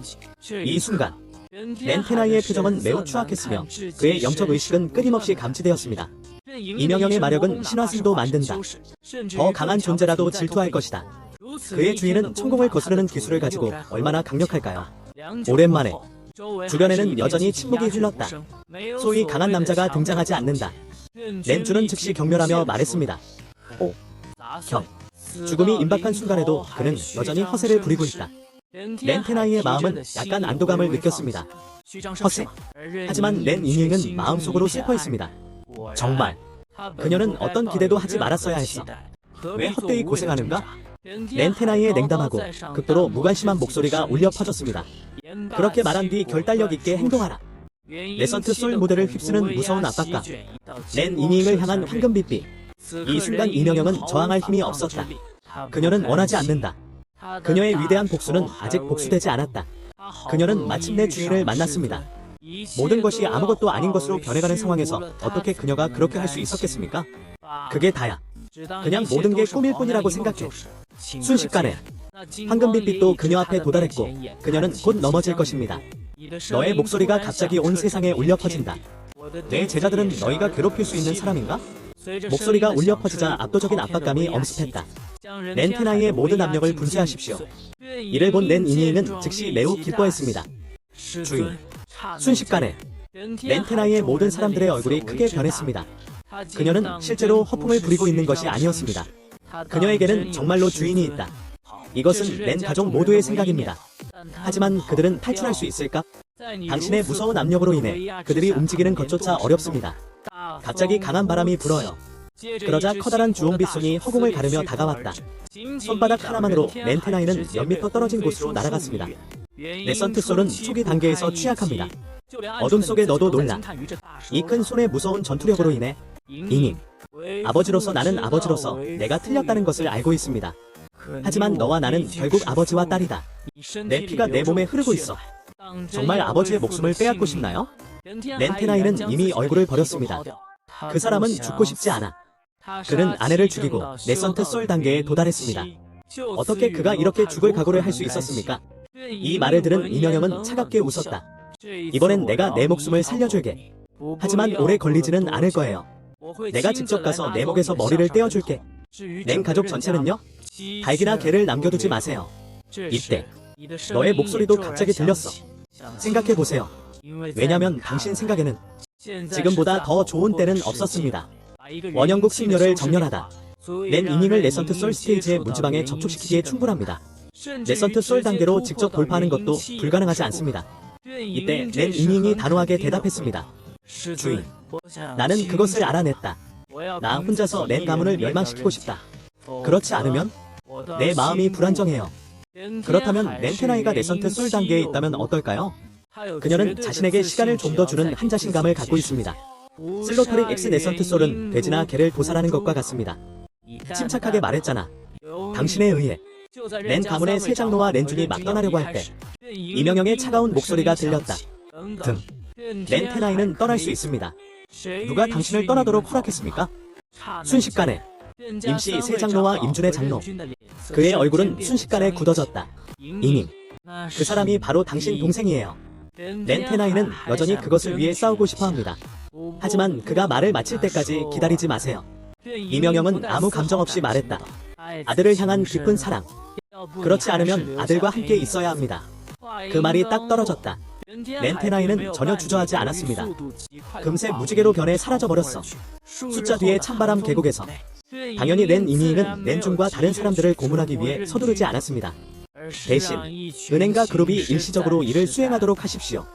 이 순간 렌 테나이의 표정은 매우 추악했으며 그의 영적 의식은 끊임없이 감지되었습니다. 이명영의 마력은 신화승도 만든다. 더 강한 존재라도 질투할 것이다. 그의 주인은 천공을 거스르는 기술을 가지고 얼마나 강력할까요? 오랜만에 주변에는 여전히 침묵이 흘렀다. 소위 강한 남자가 등장하지 않는다. 렌주는 즉시 경멸하며 말했습니다. 오, 형. 죽음이 임박한 순간에도 그는 여전히 허세를 부리고 있다. 렌 테나이의 마음은 약간 안도감을 느꼈습니다. 허세. 하지만 렌 이니잉은 마음속으로 슬퍼했습니다. 정말 그녀는 어떤 기대도 하지 말았어야 했어. 왜 헛되이 고생하는가? 렌테나이의 냉담하고 극도로 무관심한 목소리가 울려 퍼졌습니다. 그렇게 말한 뒤 결단력 있게 행동하라. 레선트 솔 무대를 휩쓰는 무서운 압박감. 렌 이닝을 향한 황금빛비. 이 순간 이명영은 저항할 힘이 없었다. 그녀는 원하지 않는다. 그녀의 위대한 복수는 아직 복수되지 않았다. 그녀는 마침내 주인을 만났습니다. 모든 것이 아무것도 아닌 것으로 변해가는 상황에서 어떻게 그녀가 그렇게 할 수 있었겠습니까? 그게 다야. 그냥 모든 게 꿈일 뿐이라고 생각해. 순식간에 황금빛빛도 그녀 앞에 도달했고 그녀는 곧 넘어질 것입니다. 너의 목소리가 갑자기 온 세상에 울려 퍼진다. 내 제자들은 너희가 괴롭힐 수 있는 사람인가? 목소리가 울려 퍼지자 압도적인 압박감이 엄습했다. 렌테나이의 모든 압력을 분쇄하십시오. 이를 본 렌 이니는 즉시 매우 기뻐했습니다. 주인. 순식간에 렌테나이의 모든 사람들의 얼굴이 크게 변했습니다. 그녀는 실제로 허풍을 부리고 있는 것이 아니었습니다. 그녀에게는 정말로 주인이 있다. 이것은 렌 가족 모두의 생각입니다. 하지만 그들은 탈출할 수 있을까? 당신의 무서운 압력으로 인해 그들이 움직이는 것조차 어렵습니다. 갑자기 강한 바람이 불어요. 그러자 커다란 주홍빛 손이 허공을 가르며 다가왔다. 손바닥 하나만으로 렌테나이는 몇 미터 떨어진 곳으로 날아갔습니다. 레선트 솔은 초기 단계에서 취약합니다. 어둠 속에 너도 놀라. 이 큰 손의 무서운 전투력으로 인해 이닝. 아버지로서 나는 아버지로서 내가 틀렸다는 것을 알고 있습니다. 하지만 너와 나는 결국 아버지와 딸이다. 내 피가 내 몸에 흐르고 있어. 정말 아버지의 목숨을 빼앗고 싶나요? 렌테나이는 이미 얼굴을 버렸습니다. 그 사람은 죽고 싶지 않아. 그는 아내를 죽이고 레선트 솔 단계에 도달했습니다. 어떻게 그가 이렇게 죽을 각오를 할 수 있었습니까? 이 말을 들은 이명영은 차갑게 웃었다. 이번엔 내가 내 목숨을 살려줄게. 하지만 오래 걸리지는 않을 거예요. 내가 직접 가서 내 목에서 머리를 떼어줄게. 렌 가족 전체는요? 닭이나 개를 남겨두지 마세요. 이때 너의 목소리도 갑자기 들렸어. 생각해보세요. 왜냐면 당신 생각에는 지금보다 더 좋은 때는 없었습니다. 원형국 승려를 정렬하다. 렌 이닝을 레선트 솔 스테이지의 문지방에 접촉시키기에 충분합니다. 레선트 솔 단계로 직접 돌파하는 것도 불가능하지 않습니다. 이때 렌 이닝이 단호하게 대답했습니다. 주인, 나는 그것을 알아냈다. 나 혼자서 렌 가문을 멸망시키고 싶다. 그렇지 않으면 내 마음이 불안정해요. 그렇다면 렌테나이가 레선트 솔 단계에 있다면 어떨까요? 그녀는 자신에게 시간을 좀 더 주는 한 자신감을 갖고 있습니다. 슬로터링 엑스 레선트 솔은 돼지나 개를 도살하는 것과 같습니다. 침착하게 말했잖아. 당신에 의해 렌 가문의 새 장로와 렌준이 막 떠나려고 할 때 이명영의 차가운 목소리가 들렸다. 렌테나이는 떠날 수 있습니다. 누가 당신을 떠나도록 허락했습니까? 순식간에 임시 새 장로와 임준의 장로, 그의 얼굴은 순식간에 굳어졌다. 이닝, 그 사람이 바로 당신 동생이에요. 렌테나이는 여전히 그것을 위해 싸우고 싶어합니다. 하지만 그가 말을 마칠 때까지 기다리지 마세요. 이명영은 아무 감정 없이 말했다. 아들을 향한 깊은 사랑. 그렇지 않으면 아들과 함께 있어야 합니다. 그 말이 딱 떨어졌다. 렌테나이는 전혀 주저하지 않았습니다. 금세 무지개로 변해 사라져버렸어. 숫자 뒤의 찬바람 계곡에서. 당연히 렌 이닝은 렌준과 다른 사람들을 고문하기 위해 서두르지 않았습니다. 대신 은행과 그룹이 일시적으로 일을 수행하도록 하십시오.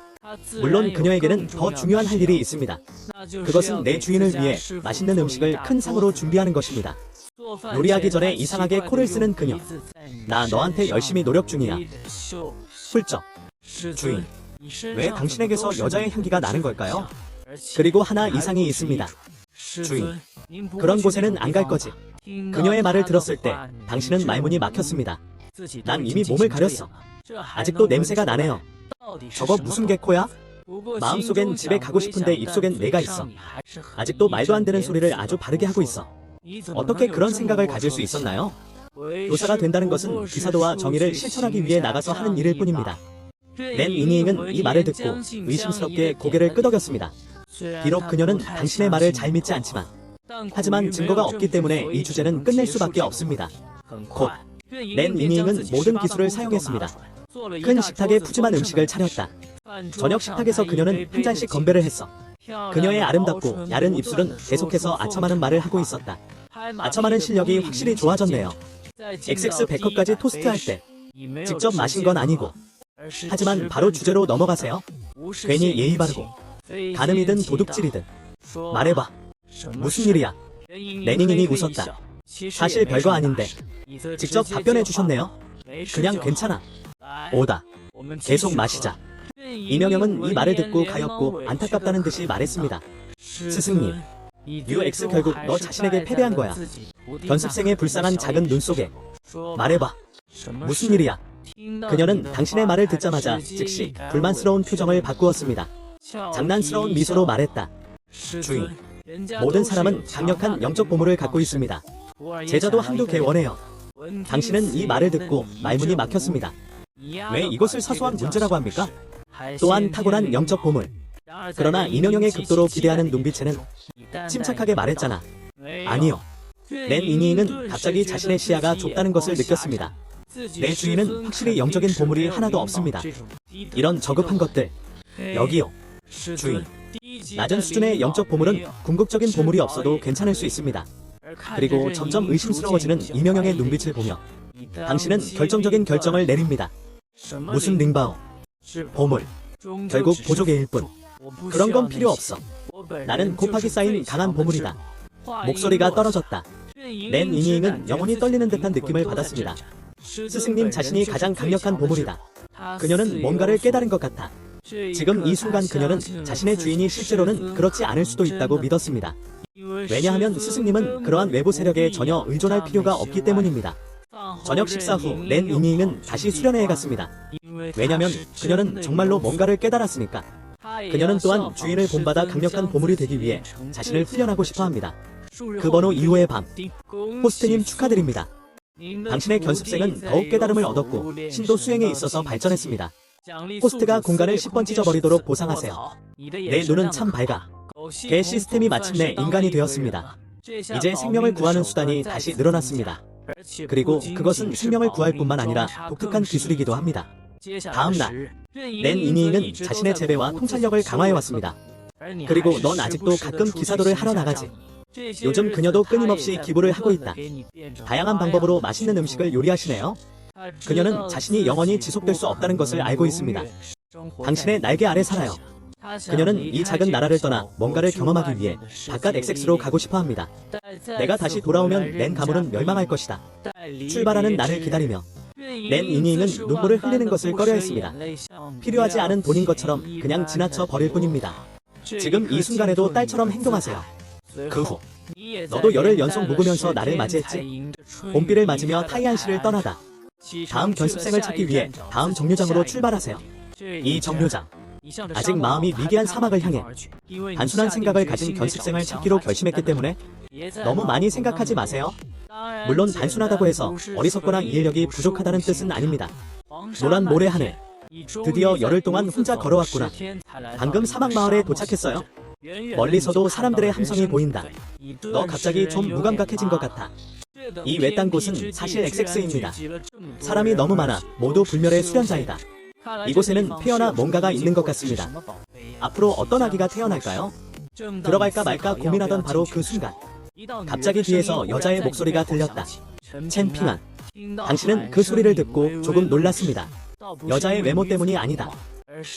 물론 그녀에게는 더 중요한 할 일이 있습니다. 그것은 내 주인을 위해 맛있는 음식을 큰 상으로 준비하는 것입니다. 요리하기 전에 이상하게 코를 쓰는 그녀. 나 너한테 열심히 노력 중이야. 훌쩍. 주인, 왜 당신에게서 여자의 향기가 나는 걸까요? 그리고 하나 이상이 있습니다. 주인, 그런 곳에는 안 갈 거지. 그녀의 말을 들었을 때 당신은 말문이 막혔습니다. 난 이미 몸을 가렸어. 아직도 냄새가 나네요. 저거 무슨 개코야? 마음속엔 집에 가고 싶은데 입속엔 내가 있어. 아직도 말도 안 되는 소리를 아주 바르게 하고 있어. 어떻게 그런 생각을 가질 수 있었나요? 교사가 된다는 것은 기사도와 정의를 실천하기 위해 나가서 하는 일일 뿐입니다. 렌 이닝은 이 말을 듣고 의심스럽게 고개를 끄덕였습니다. 비록 그녀는 당신의 말을 잘 믿지 않지만, 하지만 증거가 없기 때문에 이 주제는 끝낼 수밖에 없습니다. 곧 렌 이닝은 모든 기술을 사용했습니다. 큰 식탁에 푸짐한 음식을 차렸다. 저녁 식탁에서 그녀는 한 잔씩 건배를 했어. 그녀의 아름답고 야른 입술은 계속해서 아첨하는 말을 하고 있었다. 아첨하는 실력이 확실히 좋아졌네요. XX 백컵까지 토스트할 때 직접 마신 건 아니고. 하지만 바로 주제로 넘어가세요. 괜히 예의 바르고 간음이든 도둑질이든 말해봐. 무슨 일이야? 레니닌이 웃었다. 사실 별거 아닌데 직접 답변해 주셨네요. 그냥 괜찮아. 오다. 계속 마시자. 이명영은 이 말을 듣고 가엾고 안타깝다는 듯이 말했습니다. 스승님, UX 결국 너 자신에게 패배한 거야. 견습생의 불쌍한 작은 눈 속에. 말해봐. 무슨 일이야? 그녀는 당신의 말을 듣자마자 즉시 불만스러운 표정을 바꾸었습니다. 장난스러운 미소로 말했다. 주인, 모든 사람은 강력한 영적 보물을 갖고 있습니다. 제자도 한두 개 원해요. 당신은 이 말을 듣고 말문이 막혔습니다. 왜 이것을 사소한 문제라고 합니까? 또한 탁월한 영적 보물. 그러나 이명영의 극도로 기대하는 눈빛에는 침착하게 말했잖아. 아니요. 렌 이니는 갑자기 자신의 시야가 좁다는 것을 느꼈습니다. 내 주인은 확실히 영적인 보물이 하나도 없습니다. 이런 저급한 것들. 여기요. 주인. 낮은 수준의 영적 보물은 궁극적인 보물이 없어도 괜찮을 수 있습니다. 그리고 점점 의심스러워지는 이명영의 눈빛을 보며 당신은 결정적인 결정을 내립니다. 무슨 링바오. 보물. 결국 보조개일 뿐. 그런 건 필요 없어. 나는 곱하기 쌓인 강한 보물이다. 목소리가 떨어졌다. 렌 이니잉은 영혼이 떨리는 듯한 느낌을 받았습니다. 스승님 자신이 가장 강력한 보물이다. 그녀는 뭔가를 깨달은 것 같아. 지금 이 순간 그녀는 자신의 주인이 실제로는 그렇지 않을 수도 있다고 믿었습니다. 왜냐하면 스승님은 그러한 외부 세력에 전혀 의존할 필요가 없기 때문입니다. 저녁 식사 후 렌 이니잉은 다시 수련회에 갔습니다. 왜냐면 그녀는 정말로 뭔가를 깨달았으니까. 그녀는 또한 주인을 본받아 강력한 보물이 되기 위해 자신을 훈련하고 싶어합니다. 그 번호 이후의 밤. 호스트님 축하드립니다. 당신의 견습생은 더욱 깨달음을 얻었고 신도 수행에 있어서 발전했습니다. 호스트가 공간을 10번 찢어버리도록 보상하세요. 내 눈은 참 밝아. 개 시스템이 마침내 인간이 되었습니다. 이제 생명을 구하는 수단이 다시 늘어났습니다. 그리고 그것은 생명을 구할 뿐만 아니라 독특한 기술이기도 합니다. 다음날 렌 이니잉은 자신의 재배와 통찰력을 강화해왔습니다. 그리고 넌 아직도 가끔 기사도를 하러 나가지. 요즘 그녀도 끊임없이 기부를 하고 있다. 다양한 방법으로 맛있는 음식을 요리하시네요. 그녀는 자신이 영원히 지속될 수 없다는 것을 알고 있습니다. 당신의 날개 아래 살아요. 그녀는 이 작은 나라를 떠나 뭔가를 경험하기 위해 바깥 엑섹스로 가고 싶어합니다. 내가 다시 돌아오면 렌 가문은 멸망할 것이다. 출발하는 나를 기다리며 렌 이니잉은 눈물을 흘리는 것을 꺼려했습니다. 필요하지 않은 돈인 것처럼 그냥 지나쳐 버릴 뿐입니다. 지금 이 순간에도 딸처럼 행동하세요. 그 후 너도 열흘 연속 묵으면서 나를 맞이했지. 봄비를 맞으며 타이안시를 떠나다. 다음 견습생을 찾기 위해 다음 정류장으로 출발하세요. 이 정류장. 아직 마음이 미개한 사막을 향해 단순한 생각을 가진 견습생을 찾기로 결심했기 때문에 너무 많이 생각하지 마세요. 물론 단순하다고 해서 어리석거나 이해력이 부족하다는 뜻은 아닙니다. 노란 모래 하늘. 드디어 열흘 동안 혼자 걸어왔구나. 방금 사막 마을에 도착했어요. 멀리서도 사람들의 함성이 보인다. 너 갑자기 좀 무감각해진 것 같아. 이 외딴 곳은 사실 엑섹스입니다. 사람이 너무 많아 모두 불멸의 수련자이다. 이곳에는 폐허나 뭔가가 있는 것 같습니다. 앞으로 어떤 아기가 태어날까요? 들어갈까 말까 고민하던 바로 그 순간 갑자기 뒤에서 여자의 목소리가 들렸다. 첸핑한. 당신은 그 소리를 듣고 조금 놀랐습니다. 여자의 외모 때문이 아니다.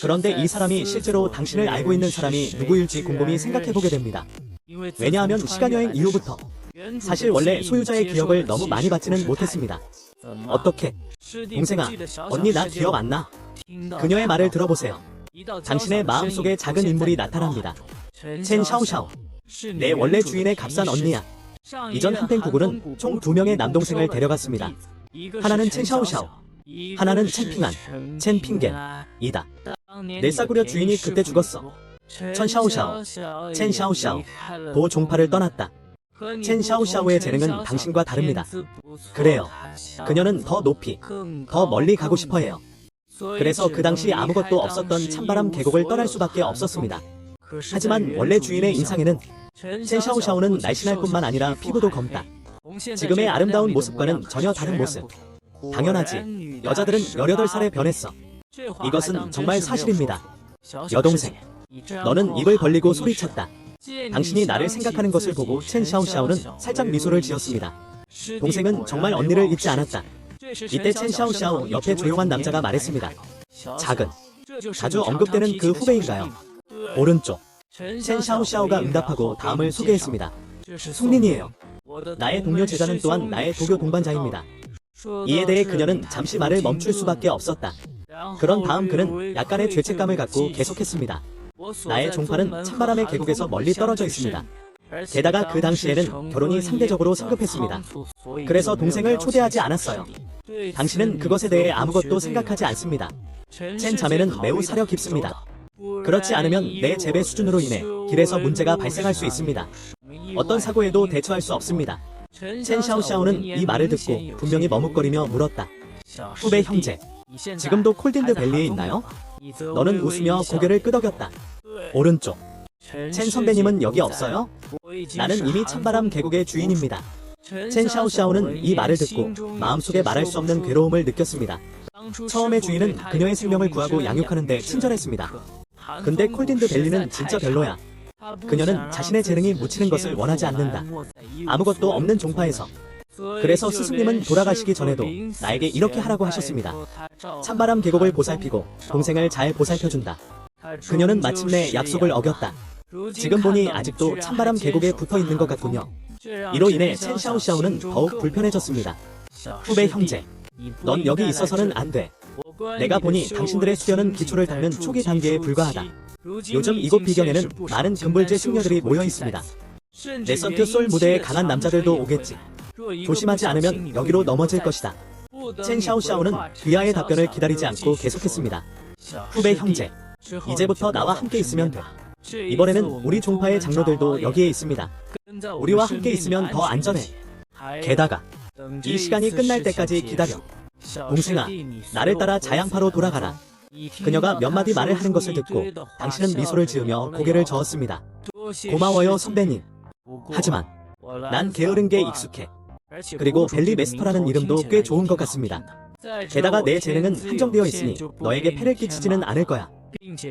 그런데 이 사람이 실제로 당신을 알고 있는 사람이 누구일지 곰곰이 생각해보게 됩니다. 왜냐하면 시간여행 이후부터 사실 원래 소유자의 기억을 너무 많이 받지는 못했습니다. 어떻게? 동생아, 언니 나 기억 안 나? 그녀의 말을 들어보세요. 당신의 마음속에 작은 인물이 나타납니다. 첸 샤오샤오. 내 원래 주인의 값싼 언니야. 이전 한팽 구글은 총 2명의 남동생을 데려갔습니다. 하나는 첸 샤오샤오, 하나는 첸핑한, 첸핑겐 이다. 내 싸구려 주인이 그때 죽었어. 천 샤오샤오, 첸 샤오샤오 도 종파를 떠났다. 첸 샤오샤오의 재능은 당신과 다릅니다. 그래요. 그녀는 더 높이, 더 멀리 가고 싶어해요. 그래서 그 당시 아무것도 없었던 찬바람 계곡을 떠날 수밖에 없었습니다. 하지만 원래 주인의 인상에는 첸 샤오샤오는 날씬할 뿐만 아니라 피부도 검다. 지금의 아름다운 모습과는 전혀 다른 모습. 당연하지. 여자들은 18살에 변했어. 이것은 정말 사실입니다. 여동생, 너는 입을 벌리고 소리쳤다. 당신이 나를 생각하는 것을 보고 첸 샤오샤오는 살짝 미소를 지었습니다. 동생은 정말 언니를 잊지 않았다. 이때 첸 샤오샤오 옆에 조용한 남자가 말했습니다. 작은, 자주 언급되는 그 후배인가요? 오른쪽. 첸 샤오샤오가 응답하고 다음을 소개했습니다. 송린이에요. 나의 동료 제자는 또한 나의 도교 동반자입니다. 이에 대해 그녀는 잠시 말을 멈출 수밖에 없었다. 그런 다음 그는 약간의 죄책감을 갖고 계속했습니다. 나의 종파는 찬바람의 계곡에서 멀리 떨어져 있습니다. 게다가 그 당시에는 결혼이 상대적으로 성급했습니다. 그래서 동생을 초대하지 않았어요. 당신은 그것에 대해 아무것도 생각하지 않습니다. 첸 자매는 매우 사려 깊습니다. 그렇지 않으면 내 재배 수준으로 인해 길에서 문제가 발생할 수 있습니다. 어떤 사고에도 대처할 수 없습니다. 첸 샤오샤오는 이 말을 듣고 분명히 머뭇거리며 물었다. 후배 형제, 지금도 콜딘드 밸리에 있나요? 너는 웃으며 고개를 끄덕였다. 오른쪽. 첸 선배님은 여기 없어요? 나는 이미 찬바람 계곡의 주인입니다. 첸 샤오샤오는 이 말을 듣고 마음속에 말할 수 없는 괴로움을 느꼈습니다. 처음에 주인은 그녀의 생명을 구하고 양육하는 데 친절했습니다. 근데 콜딘드 밸리는 진짜 별로야. 그녀는 자신의 재능이 묻히는 것을 원하지 않는다. 아무것도 없는 종파에서. 그래서 스승님은 돌아가시기 전에도 나에게 이렇게 하라고 하셨습니다. 찬바람 계곡을 보살피고 동생을 잘 보살펴준다. 그녀는 마침내 약속을 어겼다. 지금 보니 아직도 찬바람 계곡에 붙어있는 것 같군요. 이로 인해 첸 샤오샤오는 더욱 불편해졌습니다. 후배 형제, 넌 여기 있어서는 안 돼. 내가 보니 당신들의 수련은 기초를 닦는 초기 단계에 불과하다. 요즘 이곳 비경에는 많은 금불제 숙녀들이 모여 있습니다. 레선트 솔 무대에 강한 남자들도 오겠지. 조심하지 않으면 여기로 넘어질 것이다. 첸 샤오샤오는 귀하의 답변을 기다리지 않고 계속했습니다. 후배 형제, 이제부터 나와 함께 있으면 돼. 이번에는 우리 종파의 장로들도 여기에 있습니다. 우리와 함께 있으면 더 안전해. 게다가 이 시간이 끝날 때까지 기다려. 동생아, 나를 따라 자양파로 돌아가라. 그녀가 몇 마디 말을 하는 것을 듣고 당신은 미소를 지으며 고개를 저었습니다. 고마워요 선배님. 하지만 난 게으른 게 익숙해. 그리고 벨리 메스터라는 이름도 꽤 좋은 것 같습니다. 게다가 내 재능은 한정되어 있으니 너에게 폐를 끼치지는 않을 거야.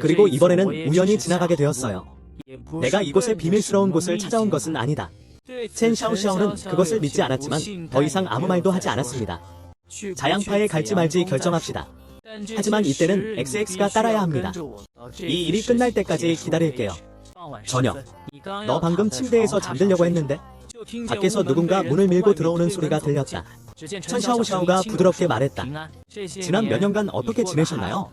그리고 이번에는 우연히 지나가게 되었어요. 내가 이곳의 비밀스러운 곳을 찾아온 것은 아니다. 첸 샤오샤오는 그것을 믿지 않았지만 더 이상 아무 말도 하지 않았습니다. 자양파에 갈지 말지 결정합시다. 하지만 이때는 XX가 따라야 합니다. 이 일이 끝날 때까지 기다릴게요. 저녁. 너 방금 침대에서 잠들려고 했는데? 밖에서 누군가 문을 밀고 들어오는 소리가 들렸다. 천 샤오샤오가 부드럽게 말했다. 지난 몇 년간 어떻게 지내셨나요?